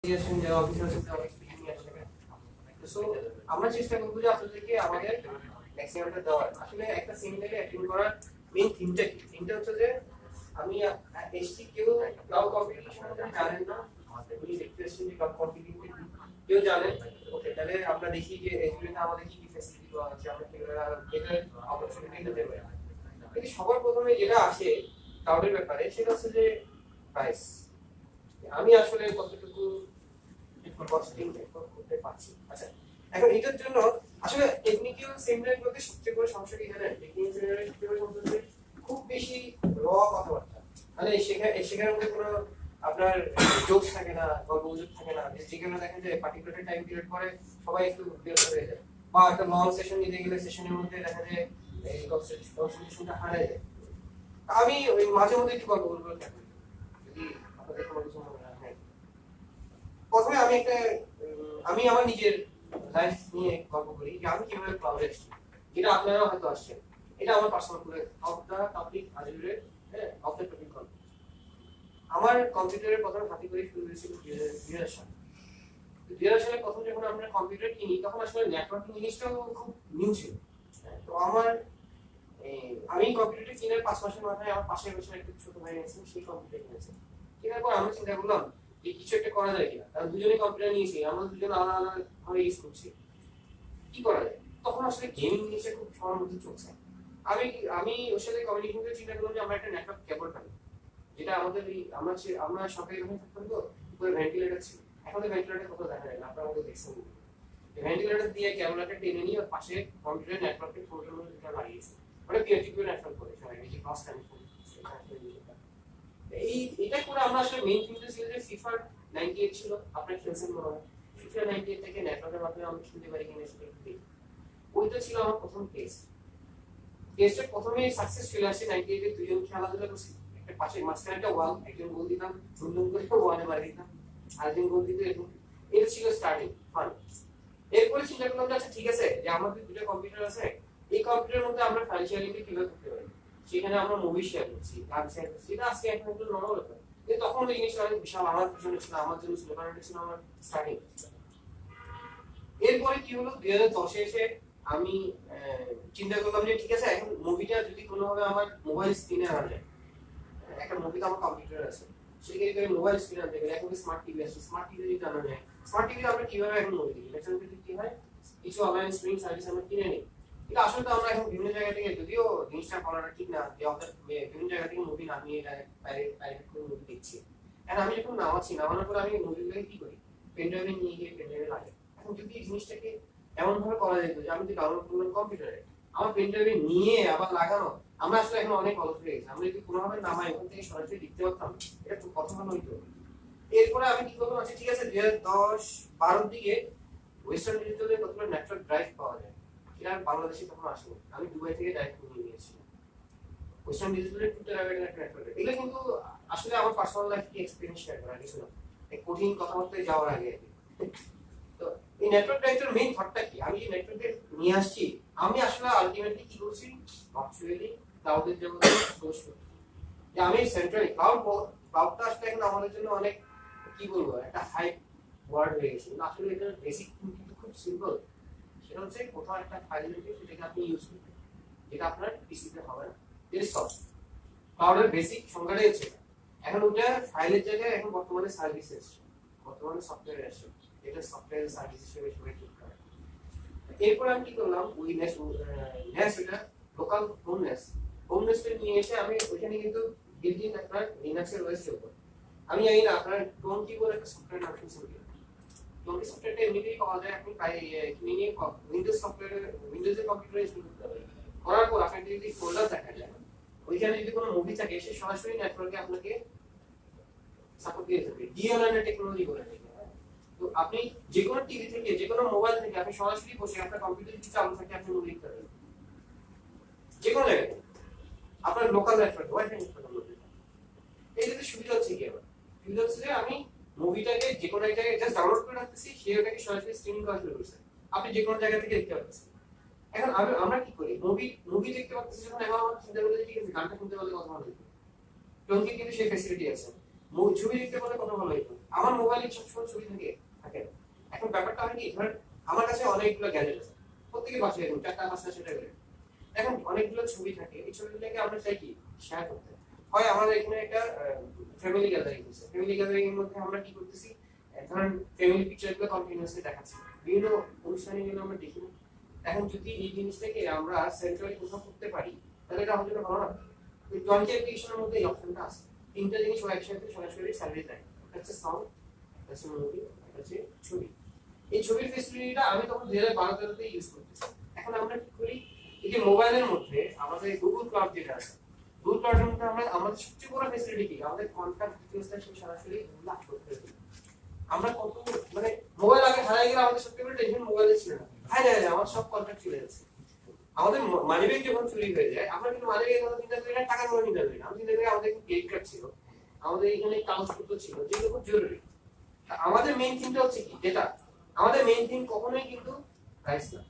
Suggestion দেওয়া officer সাথে অনেক কিছু নিয়ে আসবে। সো আমরা চেষ্টা করবো যে আপনাদেরকে আমাদের ম্যাক্সিমামটা দেওয়ার। আসলে একটা সেমিনারে অ্যাটেন্ড করার মেইন থিমটা কি? থিমটা হচ্ছে যে আমি এসছি কেউ ক্লাউড কম্পিউটিং সম্বন্ধে জানেন না, উনি দেখতে এসেছেন যে ক্লাউড কম্পিউটিং কেউ জানেন। ওকে, তাহলে আমরা দেখি যে এজুরিতে আমাদের কি কি ফ্যাসিলিটি দেওয়া আছে, আমরা কিভাবে বেটার অপরচুনিটি নিতে পারি। কিন্তু সবার প্রথমে যেটা আসে ক্লাউডের ব্যাপারে সেটা হচ্ছে যে প্রাইস। আমি আসলে কতটুকু কস্টিং করতে পারছি। আচ্ছা, এখন এটার জন্য আসলে টেকনিক্যাল সেমিনার গুলোতে সবচেয়ে বড় সমস্যা কি জানেন? টেকনিক্যাল সেমিনারের সবচেয়ে বড় সমস্যা হচ্ছে খুব বেশি র কথাবার্তা। মানে সেখানের মধ্যে কোনো আপনার জোকস থাকে না, গল্পগুজব থাকে না। যেখানে দেখেন যে পার্টিকুলার টাইম পিরিয়ড পরে সবাই একটু বিরক্ত হয়ে যায়, বা একটা লং সেশন নিতে গেলে সেশনের মধ্যে দেখা যায় এই কনসেন্ট্রেশনটা হারিয়ে যায়। আমি ওই মাঝে মধ্যে একটু গল্প বলবো, যদি আপনাদের কোনো কিছু মনে হয়। হ্যাঁ, প্রথমে আমি আমার নিজের লাইফ নিয়ে গল্প করি যে আমি কিভাবে ক্লাউডে এসেছি, যেটা আপনারাও হয়তো আসছেন। এটা আমার পার্সোনাল করে অফ দা টপিক আজুরে, হ্যাঁ, অফ দা টপিক গল্প। আমার কম্পিউটারের প্রথম হাতে করে শুরু হয়েছিল 2000 সালে। 2000 সালে প্রথম যখন আমরা কম্পিউটার কিনি তখন আসলে নেটওয়ার্কিং জিনিসটাও খুব নিউ ছিল। তো আমি কম্পিউটারটা কেনার 5 মাসের মাথায় আমার পাশের বসে একটা ছোট ভাই আছে, সেই কম্পিউটার কিনেছে। কেনার পর আমরা চিন্তা করলাম যে কিছু একটা করা যায় কিনা, কারণ দুজনেই কম্পিউটার নিয়েছি, আমরা দুজন আলাদা আলাদা ভাবে ইউজ করছি, কি করা যায়। তখন আসলে গেমিং জিনিসটা খুব সবার মধ্যে চলছে। আমি আমি ওর সাথে কমিউনিকেশন করে চিন্তা করলাম যে আমরা একটা নেটওয়ার্ক কেবল টানি, যেটা আমাদের আমরা সরকারি ভাবে থাকতাম, তো উপরে ভেন্টিলেটর ছিল। এখন তো ভেন্টিলেটর কোথাও দেখা যায় না, আপনারা হয়তো দেখছেন। ভেন্টিলেটর দিয়ে কেবলটা টেনে নিয়ে ওর পাশে কম্পিউটার নেটওয়ার্কের পোর্টের মধ্যে যেটা লাগিয়েছে, ওটা পিয়ার নেটওয়ার্ক করে সবাই এই যে ক্রস কানেকশন। এটা করে আমরা আসলে মেইন থিমটা ছিল যে ফিফা 98 ছিল, আপনারা খেলছেন মনে হয়। ফিফা 98 থেকে নেটওয়ার্কের মাধ্যমে আমরা খেলতে পারি কিনা সেটা একটু দেখি। ওইটা ছিল আমার প্রথম টেস্টে প্রথমে সাকসেস চলে আসে। 98 এ দুজন খেলাধুলা করছি, একটা পাশে মাঝখানে একটা ওয়াল, একজন গোল দিতাম, সুন্দর করে ওয়ালে মারি দিতাম, আরেকজন গোল দিত, এরকম। এটা ছিল স্টার্টিং ফান। এরপরে চিন্তা করলাম যে আচ্ছা ঠিক আছে, যে আমাদের দুটো কম্পিউটার আছে, এই কম্পিউটারের মধ্যে আমরা ফাইল শেয়ারিং কিভাবে করতে পারি। সেখানে আমরা মুভি শেয়ার করছি, গান শেয়ার করছি, এটা আজকে এখন একটু নর্মাল ব্যাপার। কিন্তু তখন ওই জিনিসটা অনেক বিশাল আমার জন্য ছিল, আমার জন্য ছিল, কারণ এটা ছিল আমার স্টার্টিং। এরপরে কি হলো, 2010-এ এসে আমি চিন্তা করলাম যে ঠিক আছে, এখন মুভিটা যদি কোনোভাবে আমার মোবাইল স্ক্রিনে আনা যায়। একটা মুভি তো আমার কম্পিউটার আছে, সেক্ষেত্রে মোবাইল স্ক্রিন আনতে গেলে এখন স্মার্ট টিভি আছে, স্মার্ট টিভি যদি আনা যায়, স্মার্ট টিভি আমরা কিভাবে এখন মুভি দেখি, ম্যাক্সিমাম ক্ষেত্রে কি হয়, কিছু অনলাইন স্ট্রিমিং সার্ভিস আমরা কিনে নিই। কিন্তু আসলে তো আমরা এখন বিভিন্ন জায়গা থেকে, যদিও জিনিসটা বলাটা ঠিক না যে বিভিন্ন জায়গা থেকে মুভি নামিয়ে ডাইরেক্ট করে মুভি দেখছি। এখন আমি যখন নামানোর পর আমি মুভিগুলোকে কি করি, পেন ড্রাইভে নিয়ে গিয়ে পেন ড্রাইভে লাগাই। এখন যদি এই জিনিসটাকে এমন ভাবে করা যেত যে আমি যদি ডাউনলোড করলাম কম্পিউটারে, আমার পেন ড্রাইভে নিয়ে আবার লাগানো, আমরা আসলে এখন অনেক অলস হয়ে গেছি। আমরা যদি কোনোভাবে নামাই ওখান থেকে সরাসরি লিখতে পারতাম, এটা খুব কথা ভালো হইতো। এরপরে আমি কি করলাম, আচ্ছা ঠিক আছে, 2010-12 দিকে ওয়েস্টার্ন ডিজিটালের কতগুলো নেটওয়ার্ক ড্রাইভ পাওয়া যায়, এটা বাংলাদেশে তখন আসেনি, আমি দুবাই থেকে ডাইরেক্ট নিয়ে নিয়েছিলাম। ওয়েস্টার্ন ডিজিটালের 2 টেরাবাইটের একটা নেটওয়ার্ক, এগুলো কিন্তু আসলে আমার পার্সোনাল লাইফ কি এক্সপেরিয়েন্স শেয়ার করা কিছু না, এই কঠিন কথাবার্তায় যাওয়ার আগে আর কি। তো এই নেটওয়ার্ক ড্রাইভের মেইন থটটা কি, আমি যে নেটওয়ার্কে নিয়ে আসছি, আমি আসলে আলটিমেটলি কি করছি, ভার্চুয়ালি ক্লাউডের জগতে প্রবেশ করছি। যে আমি সেন্ট্রালি ক্লাউডটা আসলে এখন আমাদের জন্য অনেক, কি বলবো, একটা হাইপ ওয়ার্ড হয়ে গেছে। আসলে এটা বেসিক কিন্তু খুব সিম্পল। সেটা হচ্ছে কোথাও একটা ফাইল রেখে সেটাকে আপনি ইউজ করবেন, যেটা আপনার পিসিতে হবে না। এটা সব ক্লাউডের বেসিক সংজ্ঞাটাই হচ্ছে। এখন ওটা ফাইলের জায়গায় এখন বর্তমানে সার্ভিস এসছে, বর্তমানে সফটওয়্যার আসছে, এটা সফটওয়্যার সার্ভিস হিসেবে সবাই ঠিক করে। এরপর আমি কি করলাম, ওই নেস এটা লোকাল হোমনেসটা নিয়ে এসে আমি ওইখানে কিন্তু বিল্ডিং আপনার লিনাক্সের ওএস এর উপর, আমি জানি না আপনার টোনকি বলে একটা সফটওয়্যার নাম শুনছেন কিনা। টোনকি সফটওয়্যারটা এমনিতেই পাওয়া যায়, আপনি কিনে নিয়ে উইন্ডোজ সফটওয়্যার, উইন্ডোজের কম্পিউটারে ইনস্টল করতে পারেন। করার পর আপনার যদি ফোল্ডার দেখা যায়, ওইখানে যদি কোনো মুভি থাকে, সে সরাসরি নেটওয়ার্কে আপনাকে সাপোর্ট দিয়ে দেবে, ডিএলএন টেকনোলজি বলে থাকে। তো আপনি যে কোনো টিভি থেকে, যে কোনো মোবাইল থেকে আপনি সরাসরি বসে আপনার কম্পিউটার যদি চালু থাকে, আপনি মুভি দেখতে পারেন যে কোনো জায়গায়, আপনার লোকাল নেটওয়ার্ক, ওয়াইফাই নেটওয়ার্কের মধ্যে। এই যে সুবিধা হচ্ছে কি, আবার সুবিধা হচ্ছে যে আমি মুভিটাকে যে কোনো এক জায়গায় জাস্ট ডাউনলোড করে রাখতেছি, সে ওটাকে সরাসরি স্ট্রিমিং করা শুরু করছে, আপনি যে কোনো জায়গা থেকে দেখতে পাচ্ছেন। এখন আমরা কি করি, মুভি দেখতে পাচ্ছি যখন, এখন আমার চিন্তা করলে ঠিক আছে, গানটা শুনতে পারলে কথা ভালো হতো। টোনকি কিন্তু সেই ফ্যাসিলিটি আছে, ছবি দেখতে বলে কত ভালো হতো, আমার মোবাইলে সবসময় ছবি থাকে থাকে না। এখন ব্যাপারটা হয় কি, ধরেন আমার কাছে অনেকগুলো গ্যাজেট আছে, প্রত্যেকের বাসায় এরকম 4টা 5টা 6টা করে, এখন অনেকগুলো ছবি থাকে, এই ছবিগুলোকে আমরা চাই কি শেয়ার করতে। হয় আমাদের এখানে একটা ফ্যামিলি গ্যাদারিং হচ্ছে, ফ্যামিলি গ্যাদারিং এর মধ্যে আমরা কি করতেছি, ধরেন ফ্যামিলি পিকচারগুলো কন্টিনিউয়াসলি দেখাচ্ছি, বিভিন্ন অনুষ্ঠানে গেলে আমরা দেখি না। এখন যদি এই জিনিসটাকে আমরা সেন্ট্রালি কোথাও করতে পারি, তাহলে এটা আমাদের জন্য ভালো না। ওই টোয়েন্টি অ্যাপ্লিকেশনের মধ্যে এই অপশনটা আছে, তিনটা জিনিস ও একসাথে সরাসরি সার্ভিস দেয়, একটা হচ্ছে সাউন্ড, একটা হচ্ছে মুভি, একটা হচ্ছে ছবি। এই ছবির ফেসিলিটিটা আমি তখন 2012-13 তে ইউজ করতেছি। এখন আমরা কি করি, এই যে মোবাইলের মধ্যে আমাদের গুগল ক্লাউড যেটা আছে, গুগল ক্লাউডের মধ্যে আমরা আমাদের সবচেয়ে বড় ফেসিলিটি কি, আমাদের কন্টাক্ট ডিটেইলসটা সরাসরি আপলোড করে দিই। আমরা কত মানে মোবাইল আগে হারিয়ে গেলে আমাদের সবচেয়ে বড় টেনশন মোবাইলে ছিল না, হারিয়ে আমার সব কন্টাক্ট চলে যাচ্ছে। আমাদের মানিব্যাগ যখন চুরি হয়ে যায়, আমরা কিন্তু মানিব্যাগের কথা চিন্তা করি না, টাকার কথা চিন্তা করি না, আমরা চিন্তা করি আমাদের ক্রেডিট কার্ড ছিল, আমাদের এখানে কাগজপত্র ছিল, যেগুলো খুব জরুরি। আমাদের মেইন থিংটা হচ্ছে কি, যেটা আমাদের মেইন থিং কখনোই কিন্তু প্রাইস না।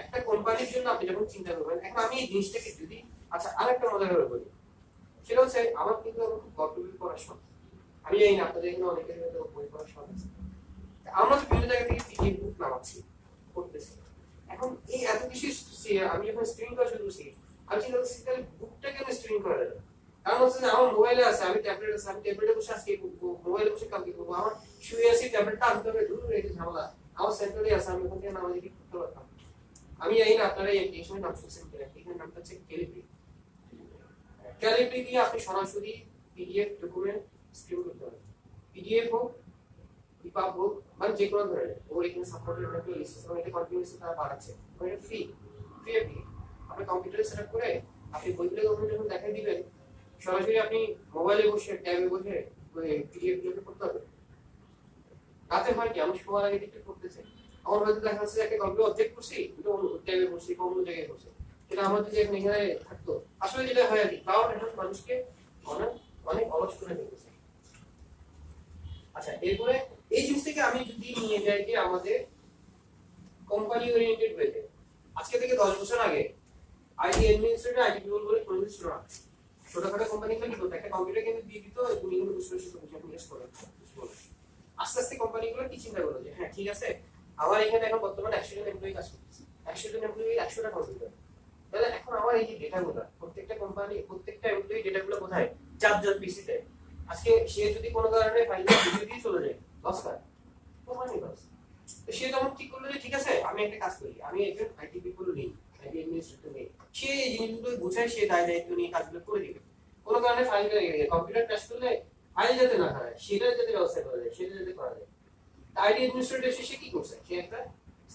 একটা কোম্পানির জন্য আপনি যখন চিন্তা করবেন, এখন আমি এই জিনিসটাকে যদি, আচ্ছা আরেকটা মজার করে বলি, সেটা হচ্ছে আমার কিন্তু খুব গল্প বই পড়ার শখ। আমি জানি না আপনাদের এখানে অনেকের হয়তো বই পড়ার শখ আছে, আমরা তো বিভিন্ন জায়গা থেকে পিডিএফ বুক নামাচ্ছি, পড়তেছি। এখন এই এত কিছু আমি যখন স্ক্রিন করা শুরু করছি, আমি চিন্তা করছি তাহলে বুকটাকে আমি স্ক্রিন করা যাবে। কারণ হচ্ছে যে আমার মোবাইলে আছে, আমি ট্যাবলেট আছে, আমি ট্যাবলেটে বসে আজকে মোবাইলে বসে কালকে করবো, আমার শুয়ে আছি ট্যাবলেটটা আনতে হবে, দূর রেখে ঝামেলা, আমার সেন্টারে আছে, আমি ওখান থেকে নামাজ করতে পারতাম। আমি জানি না আপনারা এই অ্যাপ্লিকেশনের নাম শুনছেন কিনা, এখানে নামটা হচ্ছে ক্যালিব্রি। ক্যালিব্রি দিয়ে আপনি সরাসরি পিডিএফ ডকুমেন্ট স্ক্রিন করতে পারেন, পিডিএফ হোক, ইপাব হোক, মানে যে কোনো ধরনের, ওর এখানে সাপোর্টেড অনেকগুলো লিস্ট আছে, এটা কন্টিনিউয়াসলি তারা বাড়াচ্ছে, এটা ফ্রি ফ্রি আপনি কম্পিউটারে সেট আপ করে আপনি বইগুলো যখন দেখাই দিবেন, সরাসরি আপনি মোবাইলে বসে ট্যাবে বসে পিডিএফ গুলোকে পড়তে হবে। তাতে হয় কি, আমি শোয়ার আগে একটু পড়তেছে, আমার হয়তো দেখা যাচ্ছে একটা কম্পিউটার অবজেক্ট করছি, এটা অন্য ট্যাবে বসছি, অন্য জায়গায় বসে, এটা আমার যদি এখন এখানে থাকতো, আসলে যেটা হয় আর কি, তাও এখন মানুষকে অনেক অনেক অলস করে ফেলতেছে। আচ্ছা, এরপরে এই জিনিস থেকে আমি যদি নিয়ে যাই যে আমাদের কোম্পানি ওরিয়েন্টেড ওয়েতে, আজকে থেকে 10 বছর আগে আইটি অ্যাডমিনিস্ট্রেটর, আইটি পিপল বলে কোনো কিছু ছিল না। ছোটখাটো কোম্পানিগুলো কি করতো, একটা কম্পিউটার কিন্তু দিয়ে দিত, তুমি কিন্তু বসে বসে ইনভেস্ট করো। আস্তে আস্তে কোম্পানিগুলো কি চিন্তা করলো যে হ্যাঁ ঠিক আছে, আমার এখানে এখন বর্তমানে 100 জন এমপ্লয়ি কাজ করতেছে, 100 জন এমপ্লয়ি 100টা কম্পিউটার, তাহলে এখন আমার এই যে ডেটাগুলো, প্রত্যেকটা কোম্পানি প্রত্যেকটা এমপ্লয়ি ডেটাগুলো কোথায়, যার পিসিতে, আজকে সে যদি কোনো কারণে ফাইলটা ভিডিও দিয়ে চলে যায়, লস হয়, কোম্পানি লস। তো সে তখন ঠিক করলো যে ঠিক আছে, আমি একটা কাজ করি, আমি একজন আইটি পিপল নেই, আইটি অ্যাডমিনিস্ট্রেটর নেই, সে এই জিনিসগুলো গুছায়, সে দায় দায়িত্ব নিয়ে কাজগুলো করে দিবে। কোনো কারণে ফাইলটা কম্পিউটার ক্র্যাশ করলে ফাইল যাতে না হারায়, সেটা যাতে ব্যবস্থা করা যায়, সেটা যাতে করা যায়। আইটি অ্যাডমিনিস্ট্রেটর সে কি করছে, সে একটা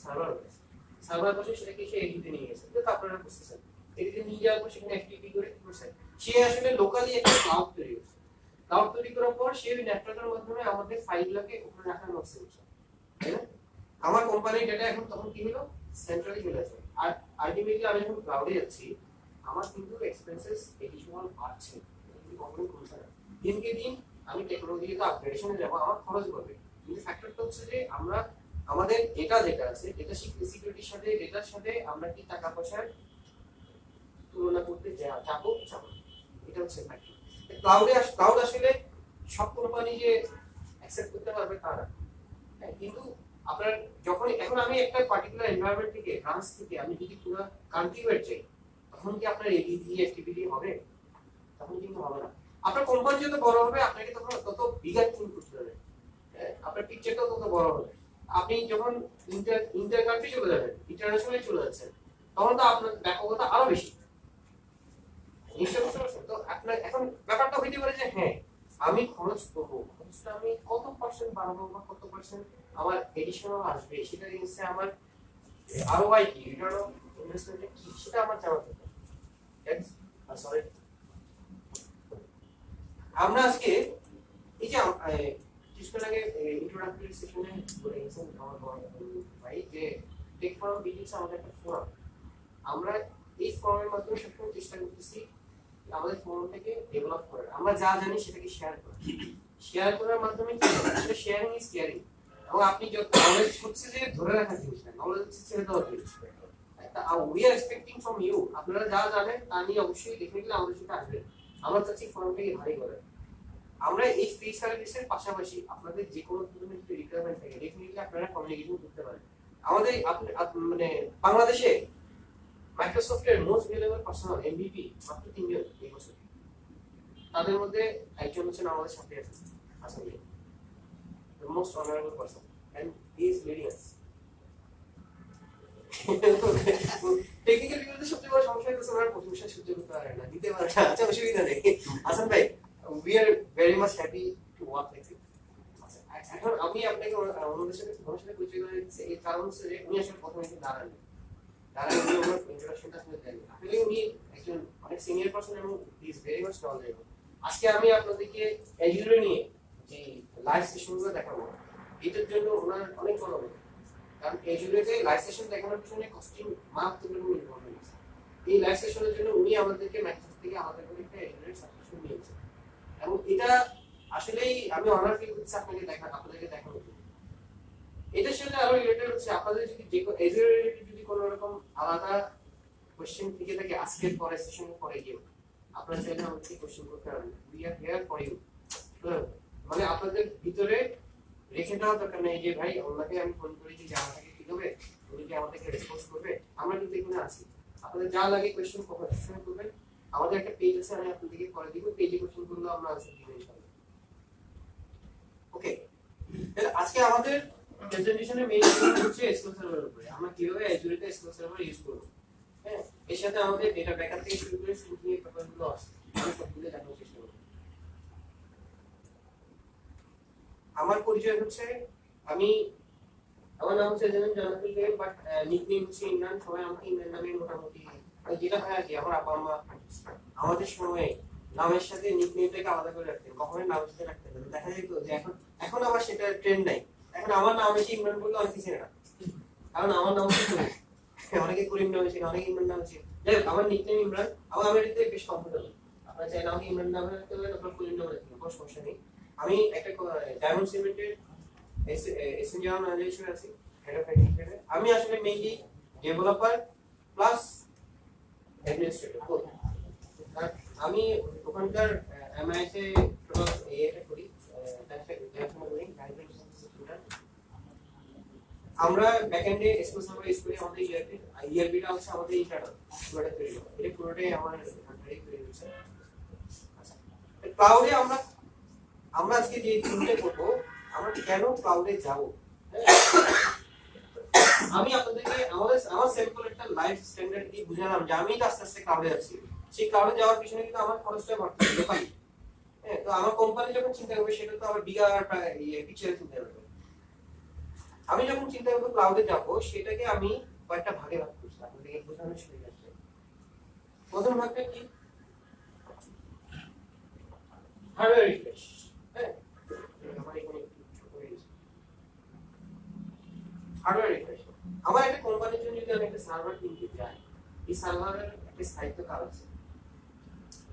সার্ভার বসে, সার্ভার বসে সেটাকে সে এডিটে নিয়ে গেছে, তো আপনারা বুঝতেছেন, এডিটে নিয়ে যাওয়ার পর সেখানে অ্যাক্টিভিটি করে করছে, সে আসলে লোকালি একটা ক্লাউড তৈরি করছে। ক্লাউড তৈরি করার পর সে ওই নেটওয়ার্কের মাধ্যমে আমাদের ফাইলগুলোকে ওখানে রাখার ব্যবস্থা করছে, তাই না? আমার কোম্পানির ডেটা এখন তখন কি হলো, সেন্ট্রালি চলে আসে। আর আলটিমেটলি আমি যখন ক্লাউডে যাচ্ছি, আমার কিন্তু এক্সপেন্সেস এডিশনাল বাড়ছে, কিন্তু কখনোই কমছে না। দিনকে দিন আমি টেকনোলজিতে আপগ্রেডেশনে যাব, আমার খরচ বাড়বে, কিন্তু ফ্যাক্টরটা হচ্ছে যে আমরা আমাদের ডেটা যেটা আছে, ডেটা সিকিউরিটির সাথে, ডেটার সাথে আমরা কি টাকা পয়সার তুলনা করতে যাবো, এটা হচ্ছে ফ্যাক্টর। ক্লাউড আসলে সব কোম্পানি যে অ্যাকসেপ্ট করতে পারবে তা না, কিন্তু আপনার যখন এখন আমি একটা পার্টিকুলার এনভায়রনমেন্ট থেকে, ব্রাঞ্চ থেকে আমি যদি পুরো কান্ট্রি ওয়াইড যাই, তখন কি আপনার এবিভি অ্যাক্টিভিটি হবে? তখন কিন্তু হবে না। আপনার কোম্পানি যত বড় হবে, আপনাকে তখন তত বিগার থিঙ্ক করতে হবে, আপনার পিকচারটাও তত বড় হবে। আপনি যখন ইন্টার কান্ট্রি চলে যাবেন, ইন্টারন্যাশনালি চলে যাচ্ছেন, তখন তো আপনার ব্যাপকতা আরো বেশি। নিশ্চয় বুঝতে পারছেন তো? আপনার এখন ব্যাপারটা হইতে পারে যে হ্যাঁ, আমি খরচ করবো, খরচটা আমি কত পার্সেন্ট বাড়াবো বা কত পার্সেন্ট আমার এডিশনাল আসবে, সেটা জিনিসে আমার আরওআই কি, রিটার্ন অফ ইনভেস্টমেন্ট কি, সেটা আমার জানা দরকার। সরি, আমরা আজকে এই যে কিছুক্ষণ আগে ইন্ট্রোডাক্টরি সেশনে বলে গেছেন আমার ভাই যে টেক ফোরাম বিডিএস আমাদের একটা ফোরাম, আমরা এই ফোরামের মাধ্যমে সবসময় চেষ্টা করতেছি আমাদের ফোরামটাকে ডেভেলপ করার, আমরা যা জানি সেটাকে শেয়ার করা, শেয়ার করার মাধ্যমে কি হবে, শেয়ারিং ইজ কেয়ারিং। এবং আপনি যত নলেজ হচ্ছে যে ধরে রাখার জিনিস না, নলেজ হচ্ছে ছেড়ে দেওয়ার জিনিস। We are expecting from you, আপনারা যা জানেন তা নিয়ে অবশ্যই ডেফিনেটলি আমাদের সাথে আসবেন, আমরা চাচ্ছি ফোরামটাকে ভারী করার। আমরা এই ফ্রি সার্ভিসের পাশাপাশি আপনাদের যে কোনো ধরনের যদি রিকোয়ারমেন্ট থাকে ডেফিনেটলি আপনারা কমিউনিকেশন করতে পারেন। আমাদের মানে বাংলাদেশে মাইক্রোসফটের মোস্ট ভ্যালুয়েবল পার্সোনাল এমভিপি মাত্র 3 জন এই বছর। তাদের মধ্যে একজন হচ্ছেন আমাদের সাথে আছে হাসান ভাই, the most honorable person and he is leading us. Technical ভিউতে সবচেয়ে বড় সমস্যা হচ্ছে ওনার প্রশংসা সহ্য করতে পারে না, দিতে পারে না। আচ্ছা অসুবিধা নেই হাসান ভাই, we are very much happy to work with you. এখন আমি আপনাকে ওনাদের সাথে ওনার সাথে পরিচয় করে দিচ্ছি, এই কারণ হচ্ছে যে উনি আসলে প্রথমে একটু দাঁড়ান উনি ওনার ইন্ট্রোডাকশনটা আসলে দেন। আসলে উনি একজন অনেক সিনিয়র পারসন এবং he is very much knowledgeable. আজকে আমি আপনাদেরকে এজুরে নিয়ে যে লাইভ সেশনগুলো দেখাবো, এটার জন্য ওনার অনেক বড় অবদান। কারণ এজুরেতে লাইভ সেশন দেখানোর পিছনে কস্টিং মারাত্মক রকম ইম্পর্টেন্ট আছে। এই লাইভ সেশনের জন্য উনি আমাদেরকে মাইক্রোসফট থেকে আলাদা করে একটা এজুরের সাবস্ক্রিপশন নিয়েছে এবং এটা আসলেই আমি অনার ফিল করছি আপনাদেরকে দেখানোর জন্য। এটার সাথে আরো রিলেটেড হচ্ছে আপনাদের যদি যে এজুরে রিলেটেড যদি কোনো রকম আলাদা কোশ্চেন থেকে থাকে আজকের পরে সেশনের পরে গিয়ে আপনারা চাইলে আমাদেরকে কোশ্চেন করতে পারেন। We are here for you. মানে আপনাদের ভিতরে রেখে দেওয়া দরকার নেই যে ভাই ওনাকে আমি ফোন করেছি যে আমাকে কি হবে, উনি কি আমাদেরকে রেসপন্স করবে। আমরা কিন্তু এখানে আছি, আপনাদের যা লাগে কোশ্চেন কখন করবেন। আমাদের একটা পেজ আছে, আমি আপনাদেরকে পরে দিব, পেজে কোশ্চেন করলে আমরা আনসার দিব ইনশাআল্লাহ। ওকে, তাহলে আজকে আমাদের প্রেজেন্টেশনের মেইন হচ্ছে এসকিউএল সার্ভারের উপরে, আমরা কিভাবে অ্যাজুরেতে এসকিউএল সার্ভার ইউজ করব। হ্যাঁ, এর সাথে আমাদের ডেটা ব্যাকআপ থেকে শুরু করে স্ক্রিপ্টিং এর ব্যাপারগুলো আছে, আমি সবগুলো দেখানোর চেষ্টা করব। আমার পরিচয় হচ্ছে, আমার নাম হচ্ছে জানাতুল গায়েব, বাট নিকনেম হচ্ছে ইমরান। সবাই আমাকে ইমরান নামে মোটামুটি, যেটা হয় আর কি, আমার আব্বা আম্মা আমাদের সময় নামের সাথে নিকনেমটাকে আলাদা করে রাখতেন, কখনোই নামের সাথে রাখতেন না। দেখা যেত যে এখন আবার সেটা ট্রেন্ড নাই। এখন আমার নাম হচ্ছে ইমরান বললে অনেকে চেনে না, কারণ আমার নাম হচ্ছে করিম। অনেকে করিম নামে চেনে, অনেকে ইমরান নামে চেনে। যাই হোক, আমার নিকনেম ইমরান, আবার আমি এটাতে বেশ কমফোর্টেবল। আপনারা চাইলে আমাকে ইমরান নামে রাখতে পারেন, আপনার করিম নামে রাখতে পারেন, কোনো সমস্যা নেই। আমি একটা ডায়মন্ড সিমেন্টের এসএনজিআর ম্যানেজার আছি, হেড অফ আইটি হিসেবে। আমি আসলে মেইনলি ডেভেলপার প্লাস অ্যাডমিনিস্ট্রেটর। আমি ওখানকার এমআইতে টোটাল এটা করি, আমরা ব্যাকএন্ডে এসকিউএল সার্ভার ইউজ করি। আমাদের ইআরপিটা হচ্ছে আমাদের ইন্টারনাল পুরোটা তৈরি করা, এটা পুরোটাই আমার আন্ডারে তৈরি হচ্ছে। আচ্ছা, ক্লাউডে আমরা আজকে যে চিন্তা করব আমরা কেন ক্লাউডে যাব। আমি আপনাদেরকে আমার সিম্পল একটা লাইফ স্ট্যান্ডার্ড দিয়ে বুঝালাম যে আমি আস্তে আস্তে ক্লাউডে যাচ্ছি। সেই ক্লাউডে যাওয়ার পিছনে কিন্তু আমার খরচটা বাড়ছে লোকালি। হ্যাঁ, তো আমার কোম্পানি যখন চিন্তা করবে সেটা তো আমার বিগার পিকচারে চিন্তা করবে। আমি যখন চিন্তা করবো ক্লাউডে যাব, সেটাকে আমি কয়েকটা ভাগে ভাগ করছি, আপনাদেরকে বোঝানোর সুবিধা আছে। প্রথম ভাগটা কি, হার্ডওয়্যার রিফ্রেশ। হ্যাঁ, আমার এখানে ছোট হয়ে গেছে। হার্ডওয়্যার রিফ্রেশ, আমার একটা কোম্পানির জন্য যদি আমি একটা সার্ভার কিনতে চাই, এই সার্ভারের একটা স্থায়িত্ব কাল আছে।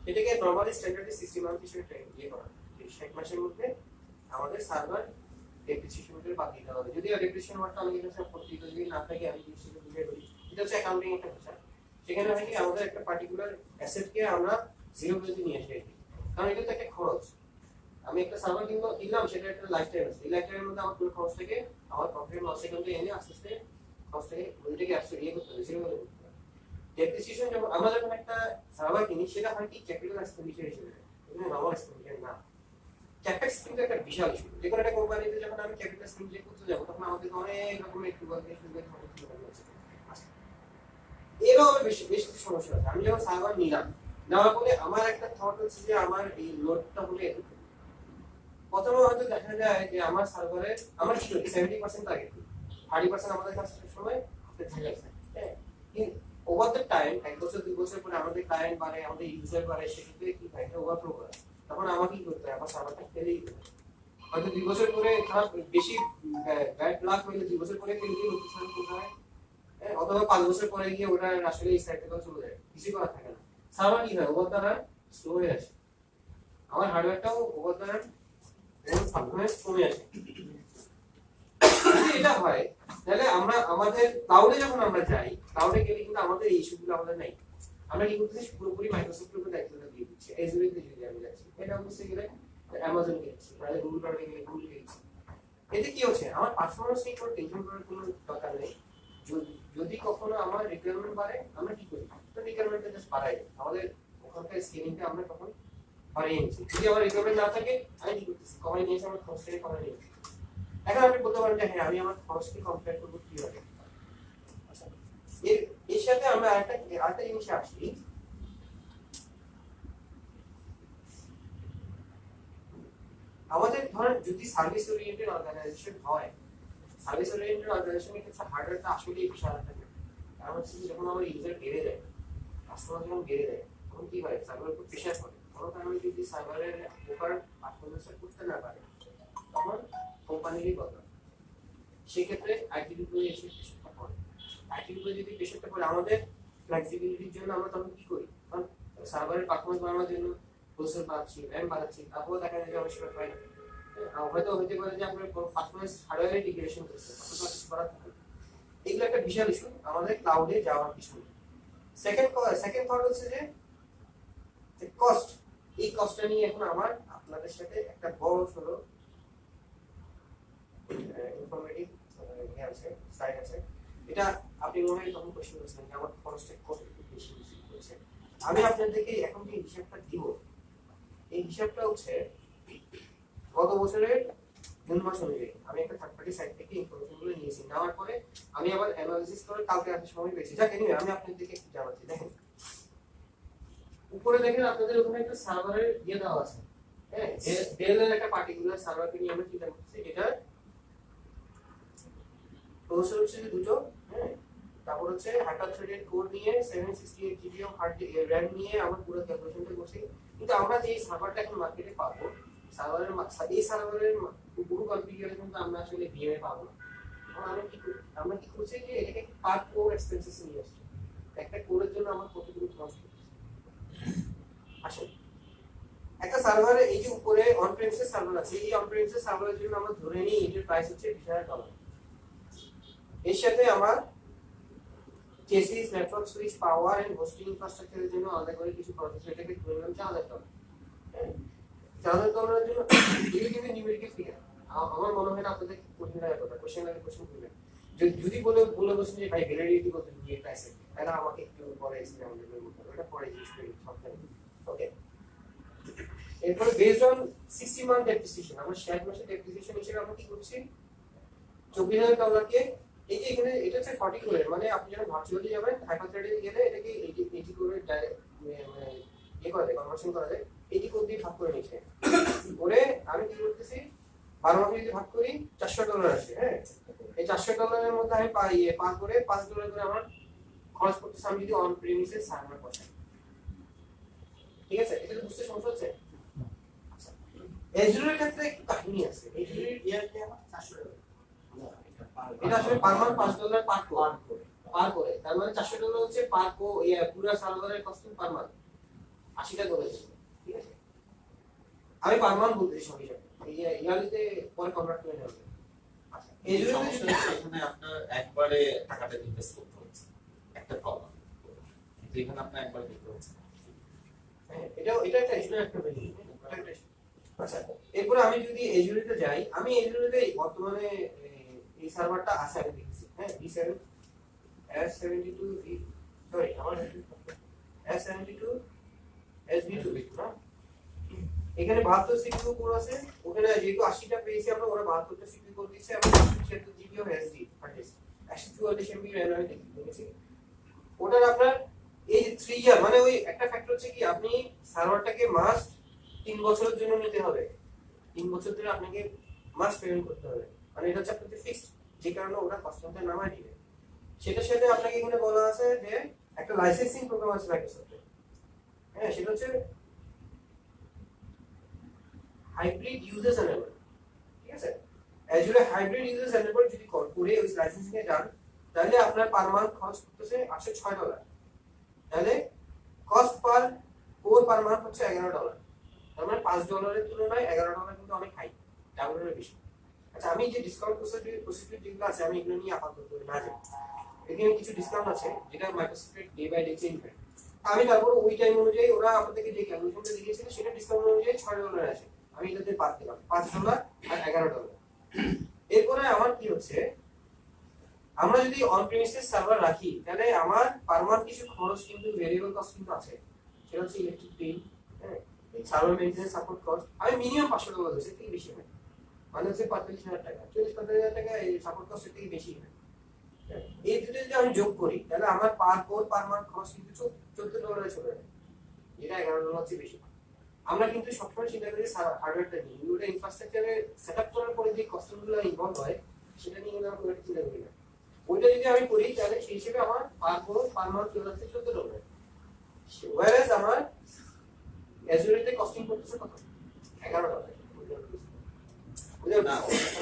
এটাকে নরমালি স্ট্যান্ডার্ডে 60 মান্থ হিসেবে করা, 60 মাসের মধ্যে আমাদের সার্ভার ডেপ্রিসিয়েশনের বাদ দিতে হবে। যদিও ডেপ্রিসিয়েশন ওয়ার্ডটা অনেকের কাছে পরিচিত, যদি না থাকে আমি জিনিসটা বুঝিয়ে বলি। এটা হচ্ছে অ্যাকাউন্টিং একটা ভাষা। সেখানে হয় কি, আমাদের একটা পার্টিকুলার অ্যাসেটকে আমরা জিরো পর্যন্ত নিয়ে আসি, কারণ এটা তো একটা খরচ। আমি একটা সার্ভার কিনলাম, সেটা একটা লাইফ টাইম আছে। এই লাইফ টাইমের মধ্যে আমার পুরো খরচ থেকে আমার প্রফিট লস এখান থেকে এনে আস্তে আস্তে খরচ থেকে ওইটাকে করতে হবে, জিরো করতে হবে। ডেপ্রিসিয়েশন আমরা যখন একটা সার্ভার কিনি, সেটা হয় কি ক্যাপিটাল এক্সপেন্ডিচার হিসেবে, এটা নরমাল এক্সপেন্ডিচার না। ক্যাপেক্স কিন্তু একটা বিশাল ইস্যু। যে কোনো একটা কোম্পানিতে যখন আমি ক্যাপিটাল এক্সপেন্ডিচার করতে যাবো, তখন আমাদের অনেক রকমের এরও বেশ বেশ কিছু সমস্যা আছে। আমি যখন সার্ভার নিলাম, নেওয়ার পরে আমার একটা থট হচ্ছে যে আমার এই লোডটা হলে এতটুকু। প্রথমে হয়তো দেখা যায় যে আমার সার্ভারে আমার কি করি 70% টার্গেট করি, 30% আমাদের কাছে সময় হাতে থাকে। হ্যাঁ, ওভার দ্য টাইম, 1 বছর 2 বছর পরে আমাদের ক্লায়েন্ট বাড়ে, আমাদের ইউজার বাড়ে, সেক্ষেত্রে কি হয়, এটা ওভারফ্লো করে। তখন আমাকে কি করতে হয়, আমার সার্ভারটা ফেলে দিতে হয়। হয়তো 2 বছর পরে খারাপ বেশি ব্যাড লাক হইলে 2 বছর পরে ফেলে দিয়ে নতুন করতে হয়। অথবা 5 বছর পরে গিয়ে ওটা আসলে এই সাইট থেকে চলে যায়, কিছু করা থাকে না। সার্ভার কি হয়, ওভার দ্য রান স্লো হয়ে আসে। আমার হার্ডওয়্যারটাও ওভার দ্য রান পারফরম্যান্স কমে আসে। যদি এটা হয়, তাহলে আমরা আমাদের ক্লাউডে যখন আমরা যাই, ক্লাউডে গেলে কিন্তু আমাদের এই ইস্যুগুলো আমাদের নাই। আমরা কি করতেছি, পুরোপুরি মাইক্রোসফটের উপর দায়িত্বটা দিয়ে দিচ্ছি। এজুরেতে যদি আমি যাচ্ছি, এটা বুঝতে গেলে অ্যামাজন কিনছি, নাহলে গুগল ক্লাউডে গেলে গুগল কিনছি। এতে কি হচ্ছে, আমার পারফরমেন্স নিয়ে কোনো টেনশন করার কোনো দরকার নেই। যদি কখনো আমার রিকোয়ারমেন্ট বাড়ে, আমরা কি করি, তো রিকোয়ারমেন্টটা জাস্ট বাড়াই দিই, আমাদের ওখানকার স্কেলিংটা আমরা তখন বাড়িয়ে নিচ্ছি। যদি আমার রিকোয়ারমেন্ট না থাকে, আমি কি করতেছি, কমাই নিয়েছি, আমার খরচটাকে কমাই নিয়েছি। এখন আপনি বলতে পারেন যে হ্যাঁ আমি আমার খরচকে কম্পেয়ার করবো কিভাবে। আচ্ছা, এর সাথে আমরা আরেকটা জিনিসে আসি। আমাদের ধরেন যদি সার্ভিস ওরিয়েন্টেড অর্গানাইজেশন হয়, সার্ভিস ওরিয়েন্টেড অর্গানাইজেশনের ক্ষেত্রে হার্ডওয়্যারটা আসলেই বিশাল থাকে। কারণ হচ্ছে যখন আমার ইউজার বেড়ে যায়, কাস্টমার যখন বেড়ে যায়, তখন কি হয়, সার্ভারের উপর প্রেশার পড়ে। কোনো কারণে যদি সার্ভারের প্রপার পারফরমেন্সটা করতে না পারে, তখন কোম্পানিরই বদনাম। সেক্ষেত্রে আইটির উপরে এসে প্রেশারটা পড়ে। আইটির উপরে যদি প্রেশারটা পড়ে, আমাদের ফ্লেক্সিবিলিটির জন্য আমরা তখন কি করি, কারণ সার্ভারের পারফরমেন্স বাড়ানোর জন্য প্রসেসর বাড়াচ্ছি, র্যাম বাড়াচ্ছি, তারপরে দেখা যায় যে আমার সেটা হয় না। হয়তো হতে পারে যে আপনার পারফরমেন্স হার্ডওয়্যারে ডিগ্রেডেশন করছে, এগুলো একটা বিশাল ইস্যু আমাদের ক্লাউডে যাওয়ার পিছনে। সেকেন্ড থট হচ্ছে যে কস্ট। এই কস্টটা নিয়ে এখন আমার আপনাদের সাথে একটা বড় সড়ো ইনফরমেটিভ আছে, সাইট আছে। এটা আপনি মনে হয় তখন কোশ্চেন করছেন যে আমার খরচটা কত বেশি হচ্ছে। আমি আপনাদেরকে এখন যে হিসাবটা দিব, এই হিসাবটা হচ্ছে গত বছরের জুন মাস অনুযায়ী আমি একটা থার্ড পার্টি সাইট থেকে ইনফরমেশনগুলো নিয়েছি। নেওয়ার পরে আমি আবার অ্যানালিসিস করে কালকে রাতে সময় পেয়েছি। যাক এনিওয়ে, আমি আপনাদেরকে একটু জানাচ্ছি। দেখেন উপরে দেখেন আপনাদের ওখানে একটা সার্ভারের ইয়ে দেওয়া আছে। হ্যাঁ, ডেল এর একটা পার্টিকুলার সার্ভারকে নিয়ে আমরা চিন্তা করতেছি। এটা প্রসেসর হচ্ছে দুটো, হ্যাঁ, তারপর হচ্ছে হাইপার থ্রেডেড কোর নিয়ে 768 জিবি অফ হার্ড র‍্যাম নিয়ে আমরা পুরো ক্যালকুলেশনটা করছি। কিন্তু আমরা যে সার্ভারটা এখন মার্কেটে পাবো, এই সার্ভারের পুরো কনফিগারেশনটা আমরা আসলে ভিএমএ পাবো না। আমরা কি করছি যে এটাকে পার কোর এক্সপেন্সেস নিয়ে আসছি। একটা কোরের জন্য আমার কতটুকু খরচ করতে আসলে একটা সার্ভারে, এই যে উপরে অন প্রেমিসেস সার্ভার আছে, এই অন প্রেমিসেস সার্ভারের জন্য আমরা ধরে নিই এটার প্রাইস হচ্ছে $20,000। এর সাথে আমার chassis, network switch, power and hosting ইনফ্রাস্ট্রাকচারের জন্য আলাদা করে কিছু খরচ আছে। এটাকে ধরে নিলাম $4,000। $4,000 জন্য এগুলো কিন্তু নিউমেরিক্যাল ফিগার। আমার মনে হয় না আপনাদের কঠিন লাগে কথা, কোশ্চেন করবেন। যদি বলে বসেন যে ভাই ভ্যালিডিটি কত দিয়ে প্রাইস, তাহলে আমাকে একটু পরে এক্সপ্লেইন করতে হবে, এটা পরে এক্সপ্লেইন সবটাই। ওকে, এরপরে বেসড অন 60 মান্থ ডেপ্রিসিয়েশন, আমরা 60 মাসের ডেপ্রিসিয়েশন হিসেবে আমরা কি করছি, $24,000 এই যে এখানে এটা হচ্ছে 40 কোরের, মানে আপনি যখন ভার্চুয়ালি যাবেন হাইপার থ্রেডে গেলে এটাকে 80 কোরের মানে ইয়ে করা যায়, কনভার্সন করা যায়। 80 কোর দিয়ে ভাগ করে নিচ্ছে করে আমি কি করতেছি, 12 মাসে যদি ভাগ করি $400 আসে। হ্যাঁ, এই $400 মধ্যে আমি পার করে $5 করে আমার খরচ করতেছি, আমি যদি অন প্রিমিসেস সার্ভার বসাই। ঠিক আছে, এটা তো বুঝতে সমস্যা হচ্ছে। এজুরের ক্ষেত্রে একটু কাহিনী আছে। এজুরের ইয়ারলি আমার $400, এটা আসলে পার মান্থ $5 পার করে, তার মানে $400 হচ্ছে পার পুরো সার্ভারের কস্টিং পার মান্থ, 80 টাকা করে। ঠিক আছে, আমি পার মান্থ বলতেছি সব হিসাবে, এই ইয়ারলিতে পরে কনভার্ট করে নেব। আচ্ছা, এজুরের এখানে আপনার একবারে টাকাটা ইনভেস্ট করতে হচ্ছে একটা প্রবলেম, কিন্তু এখানে আপনি একবার দিতে হচ্ছে। হ্যাঁ, এটা একটা ইস্যু, একটা ভ্যালু। আচ্ছা, এরপর আমি যদি এজুরিতে যাই, আমি এজুরিতে বর্তমানে এই সার্ভারটা আছে আমি দেখছি। হ্যাঁ, B7 S72 সরি আমার S72 SB2 না, এখানে 72 সিপিইউ কোর আছে। ওখানে যেহেতু 80টা পেয়েছি আমরা, ওরা 72টা সিপিইউ কোর দিয়েছে এবং 76 GB of SD hard disk, 144 MB RAM আমি দেখেছি। ওটার আপনার এই 3 ইয়ার, মানে ওই একটা ফ্যাক্টর হচ্ছে কি, আপনি সার্ভারটাকে মাস্ট 3 বছরের জন্য নিতে হবে। 3 বছর ধরে আপনাকে মাস্ট পেমেন্ট করতে হবে, মানে এটা হচ্ছে আপনাদের ফিক্সড, যে কারণে ওরা কাস্টমারদের নামায় দিবে। সেটার সাথে আপনাকে এখানে বলা আছে যে একটা লাইসেন্সিং প্রোগ্রাম আছে মাইক্রোসফটের। হ্যাঁ, সেটা হচ্ছে হাইব্রিড ইউজেস এনেবল। ঠিক আছে, অ্যাজুরে হাইব্রিড ইউজেস এনেবল যদি করে ওই লাইসেন্সিং এ যান, তাহলে আপনার পার মান্থ খরচ করতেছে $806। তাহলে cost per core per month হচ্ছে $11। তার মানে $5 তুলনায় $11 কিন্তু অনেক হাই, ডাবলের বেশি। আচ্ছা, আমি যে ডিসকাউন্ট প্রসিডিউর যেগুলো আছে আমি এগুলো নিয়ে আপাতত না যাই। এখানে কিছু ডিসকাউন্ট আছে যেটা Microsoft day by day change হয়। আমি তারপর ওই টাইম অনুযায়ী ওরা আপনাদেরকে যে ক্যালকুলেশনটা দিয়েছিল সেটা ডিসকাউন্ট অনুযায়ী $6 আছে। আমি এটাতে বাদ দিলাম $5 আর $11। এরপরে আমার কি হচ্ছে, আমরা যদি অন প্রিমিসেস সার্ভার রাখি তাহলে আমার পার মান্থ কিছু খরচ কিন্তু ভেরিয়েবল কস্ট কিন্তু আছে, সেটা হচ্ছে ইলেকট্রিক বিল, হ্যাঁ, সার্ভার মেইনটেনেন্স সাপোর্ট কস্ট। আমি মিনিমাম $500 দিচ্ছি, থেকে বেশি হয়, মানে হচ্ছে 45,000 টাকা, 40-45,000 টাকা এই সাপোর্ট কস্ট থেকে বেশি হয়। এই দুটো যদি আমি যোগ করি তাহলে আমার পার মান্থ খরচ কিন্তু $14 চলে যায়, এটা $11 চেয়ে বেশি। আমরা কিন্তু সবসময় চিন্তা করি হার্ডওয়্যারটা নিয়ে, ওটা ইনফ্রাস্ট্রাকচারে সেটআপ করার পরে যে কস্টগুলো ইনভলভ হয় সেটা নিয়ে আমরা কোনো চিন্তা করি না। ওইটা যদি আমি করি তাহলে সেই হিসেবে আমার পার মান্থ চলে যাচ্ছে $14। ওয়ারেজ আমার অ্যাজুরেতে কস্টিং করতেছে কত? $11। না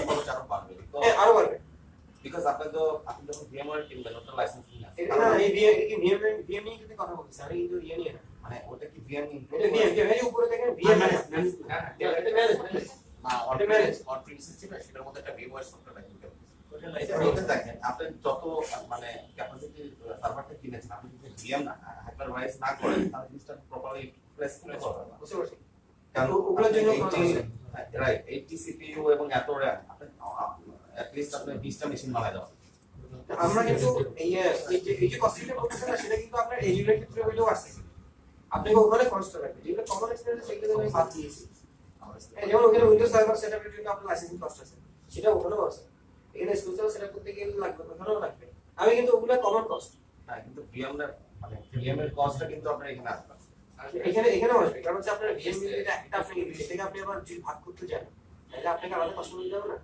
খরচ আরো বাড়বে তো, আরো বাড়বে, বিকজ আপনি যখন VMware কিনবেন ওটা লাইসেন্সিং আছে, না এই ভিএম নিয়ে যদি কথা বলছি আমি, কিন্তু ইয়ে নিয়ে না, মানে ওটা কি VM এটা ভিএম এই উপরে দেখেন ভিএম এটা ম্যানেজ, না অন প্রিমিসেস ছিল সেটার মধ্যে একটা VMware সফটওয়্যার রাখতে হবে। ওটা দেখেন আপনি যত মানে ক্যাপাসিটি সার্ভারটা কিনেছেন, আপনি যদি VM না হাইপারভাইজ না করেন তাহলে জিনিসটা প্রপারলি প্লেস করতে পারবেন না। বুঝতে পারছি, কারণ ওগুলোর জন্য রাইট 80 CPU এবং এত RAM আপনি at least আপনি 20টা মেশিন বানায় দাও। আমরা কিন্তু এই যে কস্টিংটা করতেছেন না সেটা কিন্তু আপনার এজুরের ক্ষেত্রে হইলেও আছে, আপনাকে ওখানে খরচটা লাগবে, যেগুলো কমন এক্সপেন্স সেগুলো আমি বাদ দিয়েছি। যেমন ওখানে উইন্ডোজ সার্ভার সেটআপের জন্য আপনার লাইসেন্সিং কস্ট আছে, সেটা ওখানেও আছে। এখানে স্পেশাল সেটআপ করতে গেলে লাগবে, ওখানেও লাগবে। আমি কিন্তু ওগুলো কমন কস্ট, না কিন্তু VM এর মানে VM এর কস্টটা কিন্তু আপনার এখানে আসবে, এখানেও আসবে, কারণ হচ্ছে আপনার ভিএম যেটা একটা আপনাকে দিবে সেটাকে আপনি আবার যদি ভাগ করতে যান তাহলে আপনাকে আলাদা কষ্ট হয়ে যাবে না।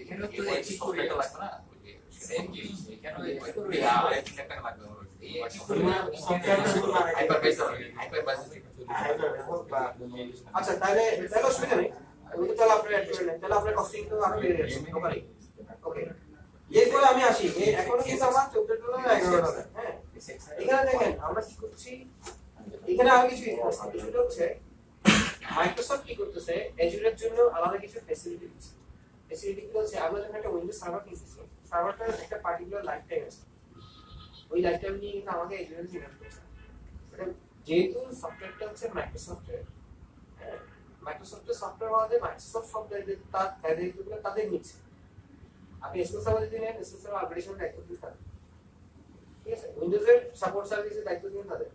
এখানেও তো একই সফটওয়্যারটা লাগবে না, সেম জিনিস এখানেও একই টাকা লাগবে। আচ্ছা তাহলে অসুবিধা নেই, তাহলে আপনার অ্যাড করে নেন, তাহলে আপনার কস্টিং তো আরো বেড়ে যাচ্ছে। ওকে, এরপরে আমি আসি, এখনো কিন্তু আমার $14 $11। হ্যাঁ, এখানে দেখেন আমরা কি করছি, এখানে আর কিছু সেটা হচ্ছে মাইক্রোসফট কি করতেছে, এজুরের জন্য আলাদা কিছু ফ্যাসিলিটি দিচ্ছে। ফ্যাসিলিটি কি হচ্ছে, আমরা যখন একটা উইন্ডোজ সার্ভার কিনতেছি, সার্ভারটার একটা পার্টিকুলার লাইফ টাইম আছে, ওই লাইফ টাইম নিয়ে কিন্তু আমাকে এজুরের সিলেক্ট করছে। এটা যেহেতু সফটওয়্যারটা হচ্ছে মাইক্রোসফটের, হ্যাঁ, মাইক্রোসফটের সফটওয়্যার হওয়াতে মাইক্রোসফট সফটওয়্যার তার দায়িত্বগুলো তাদের নিচ্ছে। আপনি এসকিউএল সার্ভার যদি নেন, এসকিউএল সার্ভার আপগ্রেডেশনের দায়িত্ব কিন্তু তাদের, ঠিক আছে। উইন্ডোজের সাপোর্ট সার্ভিসের দায়িত্ব কিন্তু তাদের,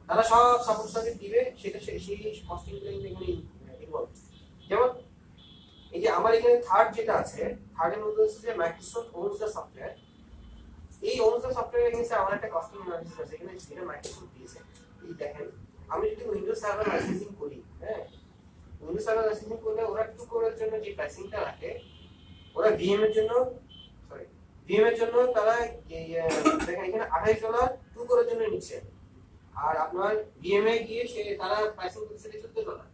তারা সব সাপোর্ট সার্ভিস দিবে, সেটা সেই কস্টিংগুলো এখানে ইনভলভ। যেমন এই যে আমার এখানে থার্ড যেটা আছে, থার্ডের মধ্যে হচ্ছে যে মাইক্রোসফট ওনস দ্য সফটওয়্যার। এই ওনস দ্য সফটওয়্যার এগেইনস্ট আমার একটা কস্টিং অ্যানালিসিস আছে, এখানে যেটা মাইক্রোসফট দিয়েছে। এই দেখেন আমি যদি উইন্ডোজ সার্ভার লাইসেন্সিং করি, হ্যাঁ, উইন্ডোজ সার্ভার লাইসেন্সিং করলে ওরা টু কোরের জন্য যে প্রাইসিংটা রাখে, ওরা ভিএম এর জন্য তারা দেখেন এখানে $28 টু কোরের জন্য নিচ্ছে, আর আপনার ভিএমএ গিয়ে তারা প্রাইসিং করছে $14,